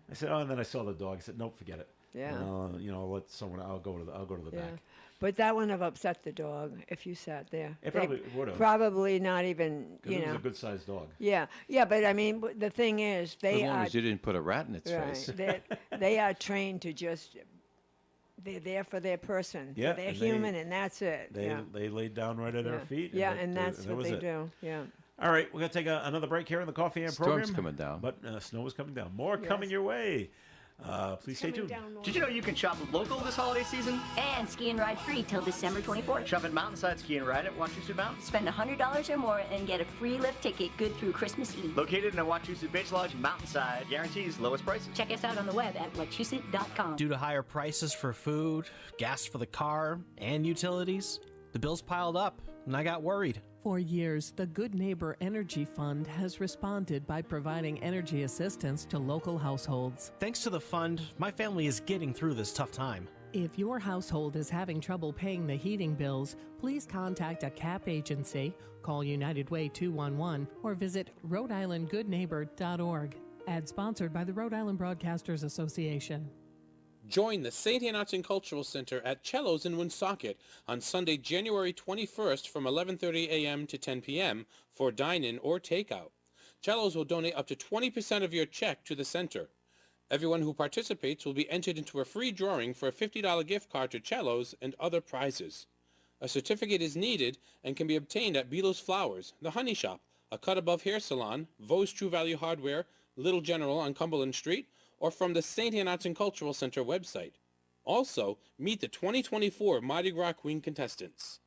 I said, "Oh," and then I saw the dog. I said, "Nope, forget it. Yeah. Let someone. I'll go to the Yeah. back." But that wouldn't have upset the dog if you sat there. It They probably would've. Probably not even, 'Cause it was a good sized dog. Yeah. Yeah, but I mean, the thing is, As they long are as you didn't put a rat in its right. face. They are trained to just they're there for their person. Yeah, They're and human, and that's it. They laid down right at our feet. Yeah, and that's that what was they it. do. Yeah. All right, we're going to take another break here in the Coffee and Storm's program. coming down. But snow is coming down. More Yes. coming your way. Please stay tuned. Did you know you can shop local this holiday season? And ski and ride free till December 24th. Shop at Mountainside Ski and Ride at Wachusett Mountain. Spend $100 or more and get a free lift ticket good through Christmas Eve. Located in a Wachusett Beach Lodge, Mountainside guarantees lowest prices. Check us out on the web at wachusett.com. Due to higher prices for food, gas for the car, and utilities, the bills piled up, and I got worried. For years, the Good Neighbor Energy Fund has responded by providing energy assistance to local households. Thanks to the fund, my family is getting through this tough time. If your household is having trouble paying the heating bills, please contact a CAP agency, call United Way 211, or visit Rhode-IslandGoodNeighbor.org. Ad sponsored by the Rhode Island Broadcasters Association. Join the St. Anne Cultural Center at Cello's in Woonsocket on Sunday, January 21st from 11:30 a.m. to 10 p.m. for dine-in or takeout. Cello's will donate up to 20% of your check to the center. Everyone who participates will be entered into a free drawing for a $50 gift card to Cello's and other prizes. A certificate is needed and can be obtained at Belos Flowers, The Honey Shop, A Cut Above Hair Salon, Vos True Value Hardware, Little General on Cumberland Street, or from the St. Anne Cultural Center website. Also, meet the 2024 Mardi Gras Queen contestants.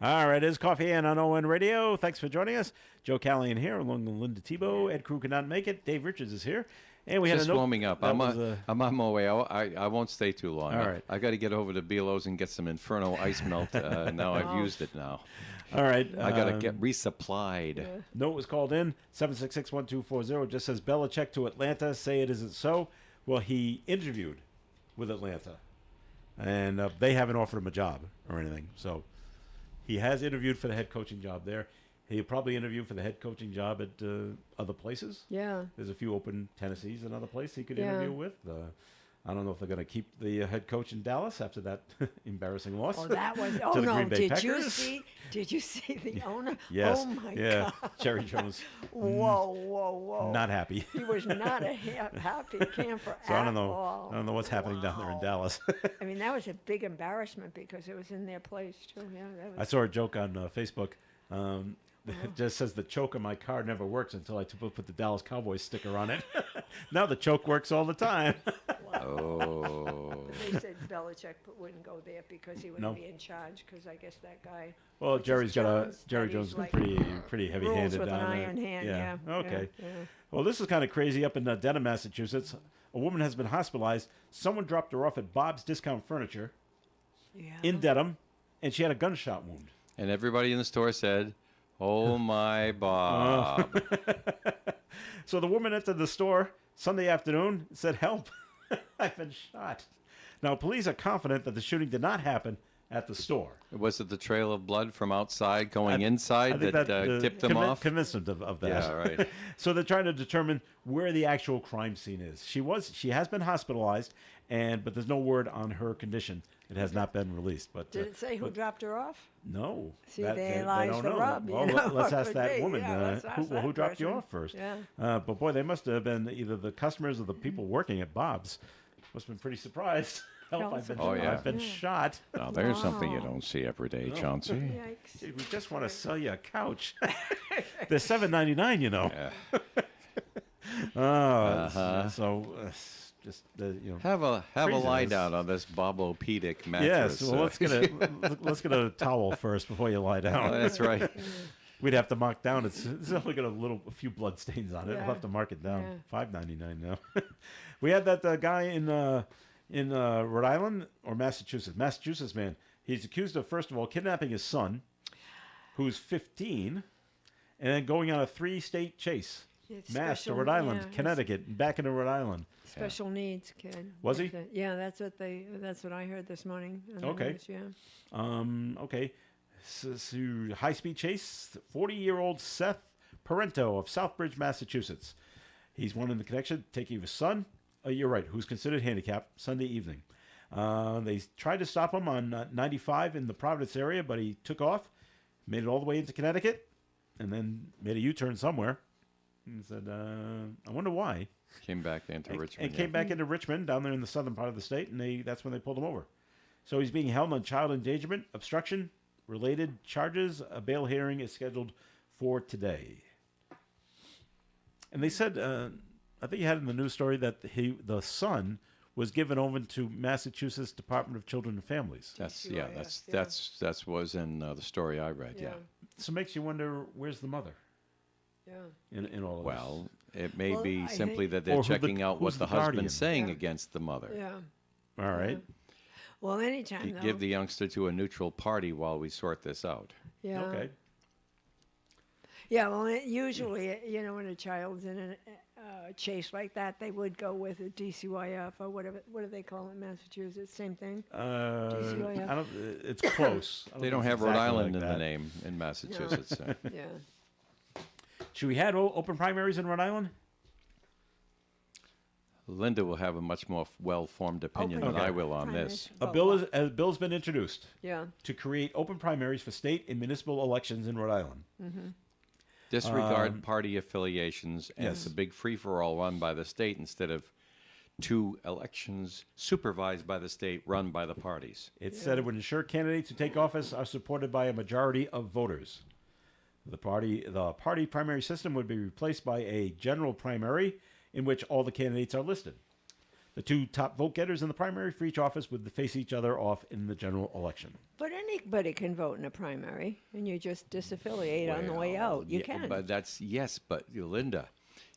All right, it is Coffee and on ON Radio. Thanks for joining us. Joe Callahan here, along with Linda Tebow. Ed Crew could not make it. Dave Richards is here. And we had Just a note. warming up. I'm on my way. I won't stay too long. All right. I got to get over to Belos and get some Inferno ice melt. Now I've used it now. All right. I got to get resupplied. Note was called in, 766-1240. Just says, Belichick to Atlanta, say it isn't so. Well, he interviewed with Atlanta, and they haven't offered him a job or anything. So he has interviewed for the head coaching job there. He'll probably interview for the head coaching job at other places. Yeah. There's a few open Tennessees, another place he could interview with. I don't know if they're going to keep the head coach in Dallas after that embarrassing loss. Oh, that was. to Oh the no! Green Bay Did you Packers. see? Did you see the owner? Yes. Oh my yeah. God! Jerry Jones. Whoa! Not happy. He was not a happy camper So at I don't know. all. I don't know what's happening down there in Dallas. I mean, that was a big embarrassment because it was in their place too. Yeah, that was. I saw a joke on Facebook. It just says the choke on my car never works until I put the Dallas Cowboys sticker on it. Now the choke works all the time. Oh. They said Belichick wouldn't go there because he wouldn't No. be in charge because I guess that guy. Well, what's his Jerry Jones, Jones is like pretty heavy-handed rules with down an there. iron hand. Yeah. Okay. Yeah. Well, this is kind of crazy up in Dedham, Massachusetts. A woman has been hospitalized. Someone dropped her off at Bob's Discount Furniture Yeah. in Dedham, and she had a gunshot wound. And everybody in the store said, "Oh my Bob." So the woman entered the store Sunday afternoon and said, "Help, I've been shot." Now, police are confident that the shooting did not happen at the store. Was it the trail of blood from outside going inside I think that tipped them off? Convinced them of that. Yeah, right. So they're trying to determine where the actual crime scene is. She has been hospitalized, but there's no word on her condition. It has not been released. But Did it say who dropped her off? No. See, there lies don't the know. rub. Well, you know? let's ask Could that be. woman. Yeah, let's ask who that dropped you person. off first? Yeah. But boy, they must have been either the customers or the people working at Bob's. Must have been pretty surprised. Help! I've been shot. Now, there's something you don't see every day, Chauncey. Yikes. Dude, we just want to sell you a couch. They're $7.99, you know. Yeah. So just Have a Craziness. lie down on this Bobopedic mattress. Yes. Well, let's get a towel first before you lie down. Oh, that's right. We'd have to mark down. It's only got a few blood stains on it. Yeah. We'll have to mark it down. Yeah. $5.99 now. We had that guy in Rhode Island or Massachusetts. Massachusetts man. He's accused of, first of all, kidnapping his son, who's 15, and then going on a 3-state chase. It's Mass to special- Rhode Island, yeah, Connecticut, and back into Rhode Island. Special needs kid. Was he? Yeah, that's what I heard this morning. on the Okay. news, yeah. Okay. So, high-speed chase, 40-year-old Seth Parento of Southbridge, Massachusetts. He's one in the connection, taking his son, you're right, who's considered handicapped, Sunday evening. They tried to stop him on 95 in the Providence area, but he took off, made it all the way into Connecticut, and then made a U-turn somewhere. and said, I wonder why. Came back into Richmond. And came back into Richmond, down there in the southern part of the state, and that's when they pulled him over. So he's being held on child endangerment, obstruction, related charges. A bail hearing is scheduled for today. And they said, I think you had in the news story that the son was given over to Massachusetts Department of Children and Families. That's was in the story I read. Yeah. So it makes you wonder, where's the mother? Yeah. In all of this. Well, it may Well, be I simply think- that they're Or who the- checking out what who's the the guardian? husband's saying Yeah. against the mother. Yeah. All right. Well, anytime though. Give the youngster to a neutral party while we sort this out. Yeah. Okay. Yeah. Well, usually, when a child's in a chase like that, they would go with a DCYF or whatever. What do they call it in Massachusetts? Same thing. DCYF. I don't, it's close. I They don't think have it's Rhode exactly Island like in that. the name in Massachusetts. Yeah. Should we have open primaries in Rhode Island? Linda will have a much more well-formed opinion than Okay. I will on this. A bill's been introduced Yeah. to create open primaries for state and municipal elections in Rhode Island. Disregard party affiliations, and yes. it's a big free-for-all run by the state instead of two elections supervised by the state, run by the parties. It said it would ensure candidates who take office are supported by a majority of voters. The party primary system would be replaced by a general primary in which all the candidates are listed. The two top vote getters in the primary for each office would face each other off in the general election. But anybody can vote in a primary, and you just disaffiliate on the way out. You can. But but Linda,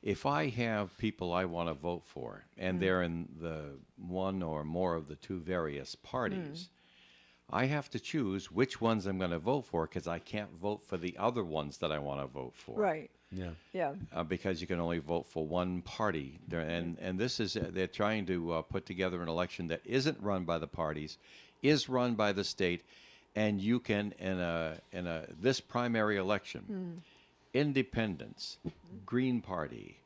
if I have people I want to vote for, and they're in the one or more of the two various parties, I have to choose which ones I'm going to vote for because I can't vote for the other ones that I want to vote for. Right. Yeah. Yeah. Because you can only vote for one party. And this is, they're trying to put together an election that isn't run by the parties, is run by the state, and you can, in this primary election, independents, Green Party,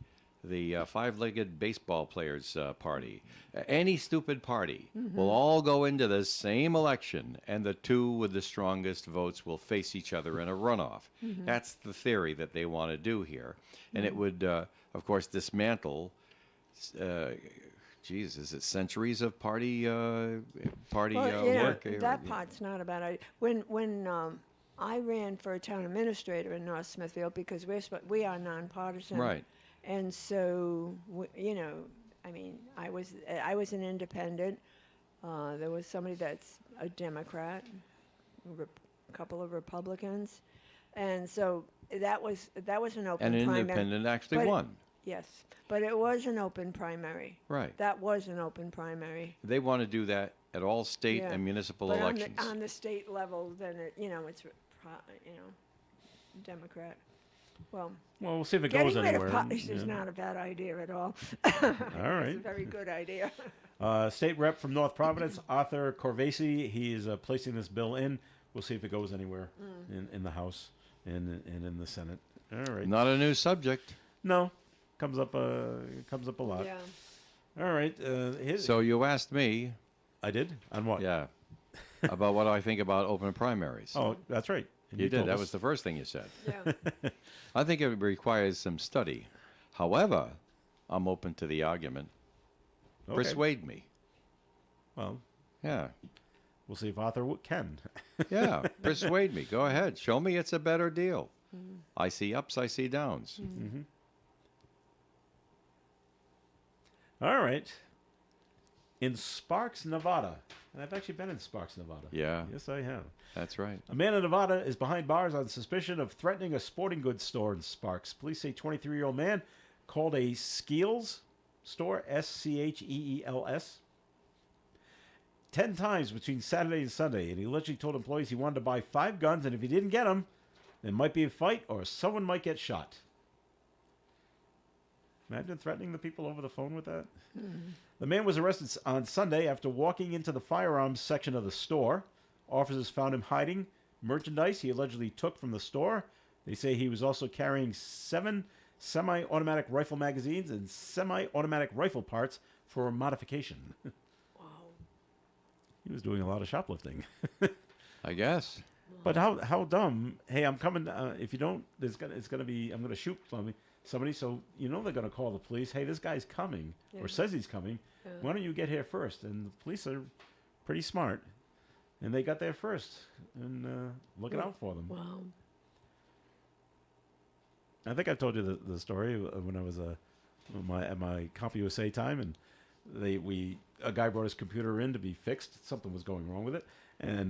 the five-legged baseball players party, any stupid party will all go into the same election, and the two with the strongest votes will face each other in a runoff. That's the theory that they want to do here, and it would, of course, dismantle. Is it centuries of party work? That part's not a bad idea. When I ran for a town administrator in North Smithfield because we are nonpartisan. Right. And so, I was an independent. There was somebody that's a Democrat, a couple of Republicans, and so that was an open An primary. independent actually won. Yes, but it was an open primary. Right. That was an open primary. They want to do that at all state Yeah. and municipal But elections. on the state level, then it's Democrat. Well, we'll see if it getting goes rid anywhere. of parties is Yeah. not a bad idea at all. All It's right. a very good idea. State rep from North Providence, Arthur Corvasi, he is placing this bill in. We'll see if it goes anywhere in the House and in the Senate. All right. Not a new subject. No, comes up a lot. Yeah. All right. So you asked me. I did? On what? Yeah. About what I think about open primaries. Oh, that's right. And You did. told That us. was the first thing you said. Yeah. I think it requires some study. However, I'm open to the argument. Okay. Persuade me. Well, Yeah. we'll see if Arthur can. Yeah. Persuade me. Go ahead. Show me it's a better deal. I see ups, I see downs. All right. In Sparks, Nevada. And I've actually been in Sparks, Nevada. Yeah. Yes, I have. That's right. A man in Nevada is behind bars on suspicion of threatening a sporting goods store in Sparks. Police say 23-year-old man called a Scheels store, Scheels, 10 times between Saturday and Sunday, and he allegedly told employees he wanted to buy 5 guns, and if he didn't get them, there might be a fight or someone might get shot. Imagine threatening the people over the phone with that. The man was arrested on Sunday after walking into the firearms section of the store. Officers found him hiding merchandise he allegedly took from the store. They say he was also carrying 7 semi-automatic rifle magazines and semi-automatic rifle parts for a modification. Wow. He was doing a lot of shoplifting. I guess. But how dumb? Hey, I'm coming. If you don't, it's gonna be. I'm gonna shoot somebody. So they're gonna call the police. Hey, this guy's coming or says he's coming. Why don't you get here first? And the police are pretty smart, and they got there first and looking out for them. Wow. I think I told you the story when I was at my CompUSA time, and a guy brought his computer in to be fixed. Something was going wrong with it,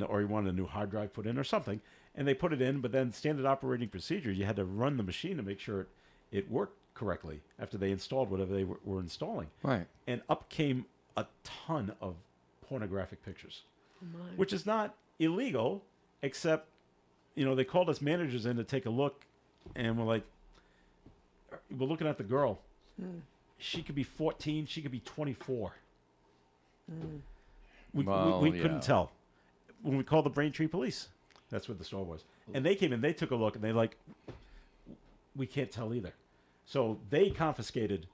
or he wanted a new hard drive put in or something, and they put it in. But then standard operating procedure, you had to run the machine to make sure it worked correctly after they installed whatever they were installing. Right. And up came a ton of pornographic pictures, which is not illegal, except they called us managers in to take a look, and we're looking at the girl. She could be 14. She could be 24. We couldn't tell. When we called the Braintree police, that's what the store was. And they came in, they took a look, and they we can't tell either. So they confiscated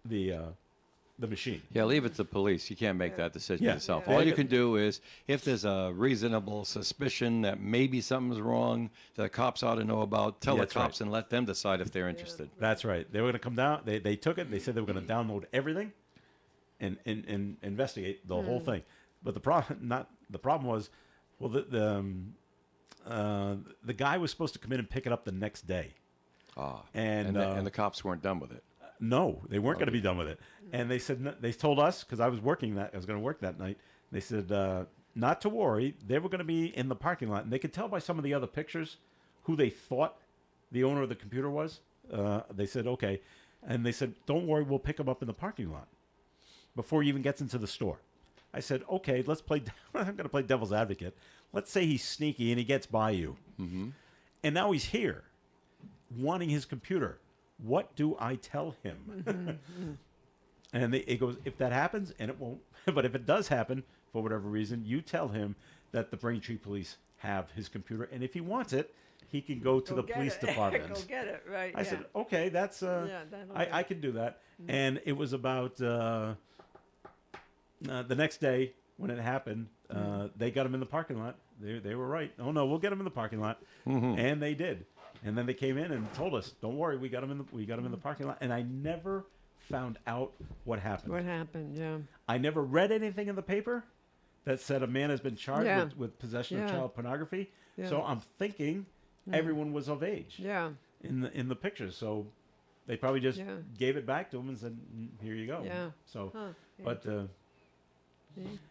the machine. Yeah, leave it to the police. You can't make that decision yourself. Yeah. All you can do is, if there's a reasonable suspicion that maybe something's wrong that the cops ought to know about, tell the cops and let them decide if they're interested. That's right. They were going to come down. They took it. They said they were going to download everything and investigate the whole thing. But the problem was, well, the guy was supposed to come in and pick it up the next day. And the cops weren't done with it. No, they weren't going to be done with it. And they said, they told us, because I was going to work that night. They said, not to worry. They were going to be in the parking lot. And they could tell by some of the other pictures who they thought the owner of the computer was. They said, okay. And they said, don't worry, we'll pick him up in the parking lot before he even gets into the store. I said, okay, let's play. I'm going to play devil's advocate. Let's say he's sneaky and he gets by you. Mm-hmm. And now he's here wanting his computer. What do I tell him? And it goes, if that happens, and it won't, but if it does happen, for whatever reason, you tell him that the Braintree police have his computer, and if he wants it, he can go to the police department. Go get it, right. I said, okay, that's, I can do that. Mm-hmm. And it was about the next day when it happened, they got him in the parking lot. They were right. Oh, no, we'll get him in the parking lot. Mm-hmm. And they did. And then they came in and told us, "Don't worry, we got him in the parking lot." And I never found out what happened. What happened? Yeah. I never read anything in the paper that said a man has been charged with possession of child pornography. Yeah. So I'm thinking everyone was of age. Yeah. In the pictures, so they probably just gave it back to him and said, "Here you go." Yeah. So, but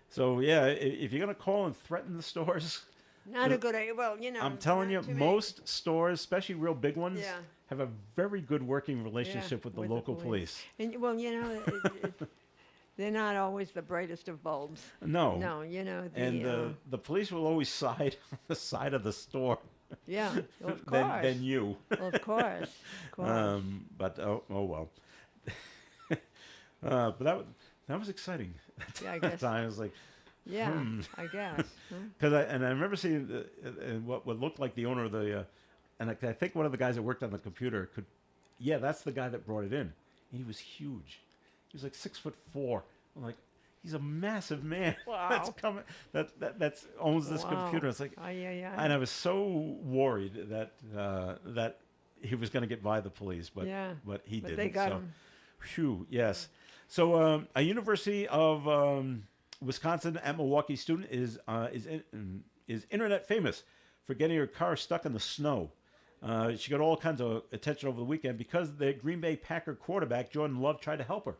so yeah, if you're gonna call and threaten the stores. Not a good idea. Well, I'm telling you, most stores, especially real big ones, have a very good working relationship with the local police. And well, they're not always the brightest of bulbs. No. No, and the police will always side on the side of the store. Yeah, well, of course. than you. Well, of course. But oh well. But that was exciting. Yeah, I guess. I was like. Yeah, I guess. Because I remember seeing what looked like the owner of the, and I think one of the guys that worked on the computer that's the guy that brought it in. And he was huge. He was like 6'4". I'm like, he's a massive man. Wow. That's coming. That owns this computer. It's like, and I was so worried that he was going to get by the police, but he didn't. They got him. Phew, yes. So a University of Wisconsin at Milwaukee student is internet famous for getting her car stuck in the snow. She got all kinds of attention over the weekend because the Green Bay Packer quarterback Jordan Love tried to help her.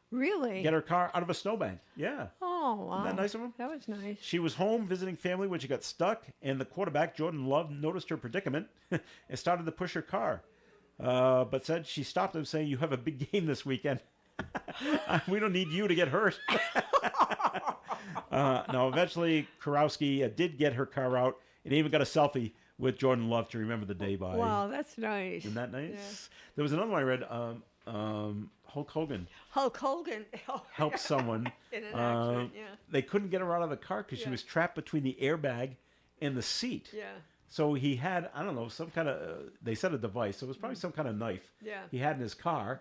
Really? Get her car out of a snowbank. Yeah. Oh, wow. Isn't that nice of him? That was nice. She was home visiting family when she got stuck, and the quarterback Jordan Love noticed her predicament and started to push her car, but said she stopped him, saying, "You have a big game this weekend. We don't need you to get hurt." Now, eventually, Kurowski did get her car out and even got a selfie with Jordan Love to remember the day by. Wow, that's nice. Isn't that nice? Yeah. There was another one I read. Hulk Hogan. Hulk Hogan helped someone. In an accident, They couldn't get her out of the car because she was trapped between the airbag and the seat. Yeah. So he had, I don't know, some kind of, they said a device, so it was probably some kind of knife he had in his car.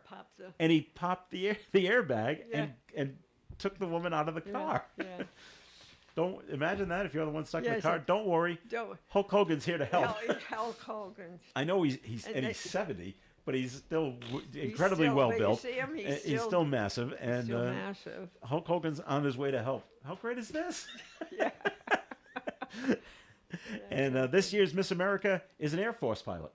And he popped the airbag and took the woman out of the car. Yeah. Don't imagine that if you're the one stuck in the Yes, car. Don't worry. Hulk Hogan's here to help. Hulk Hogan. I know he's 70, but he's still incredibly still- well but you built. see him, He's still massive, and still massive. Hulk Hogan's on his way to help. How great is this? Yeah. And this year's Miss America is an Air Force pilot.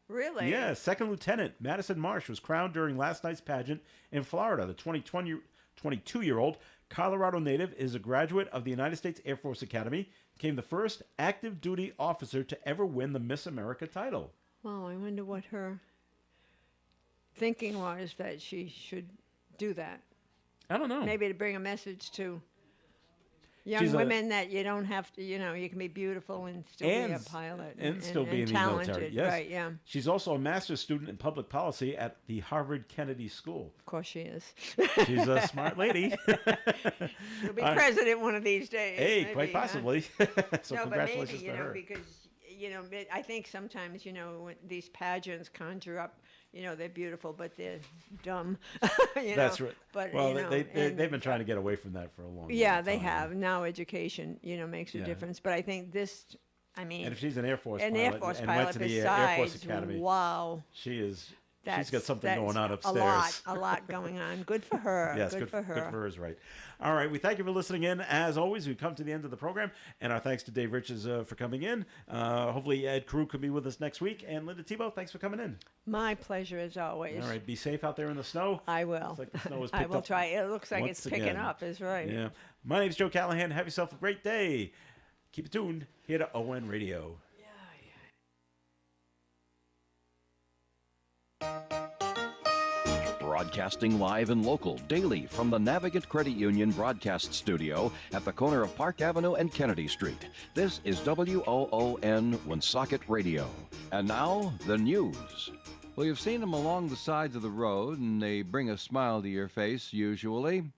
Really? Yeah, Second Lieutenant Madison Marsh was crowned during last night's pageant in Florida. The 22-year-old Colorado native is a graduate of the United States Air Force Academy, became the first active duty officer to ever win the Miss America title. Well, I wonder what her thinking was that she should do that. I don't know. Maybe to bring a message to young She's women that you don't have to, you can be beautiful and still be a pilot and still be in the talented. military. Yes. Right, yeah. She's also a master's student in public policy at the Harvard Kennedy School. Of course she is. She's a smart lady. She'll be president one of these days. Hey, maybe, quite huh? possibly. So no, but congratulations maybe, to her. because, I think sometimes, when these pageants conjure up, they're beautiful, but they're dumb. That's right. But, well, they've been trying to get away from that for a long time. Yeah, they have. Now education, makes a difference. But I think this, and if she's an Air Force an pilot Air Force and pilot went to the besides, Air Force Academy, wow. she's That's, got something that's going on upstairs. A lot going on. Good for her. Yes, good for her. Good for her is right. All right, we thank you for listening in. As always, we've come to the end of the program, and our thanks to Dave Riches for coming in. Hopefully, Ed Carew could be with us next week. And Linda Tebow, thanks for coming in. My pleasure, as always. All right, be safe out there in the snow. I will. Looks like the snow is I picked will up try. It looks like it's once picking again. up. Is right. Yeah. My name's Joe Callahan. Have yourself a great day. Keep it tuned here to ON Radio. Broadcasting live and local daily from the Navigant Credit Union broadcast studio at the corner of Park Avenue and Kennedy Street. This is WOON Woonsocket Radio. And now, the news. Well, you've seen them along the sides of the road, and they bring a smile to your face, usually.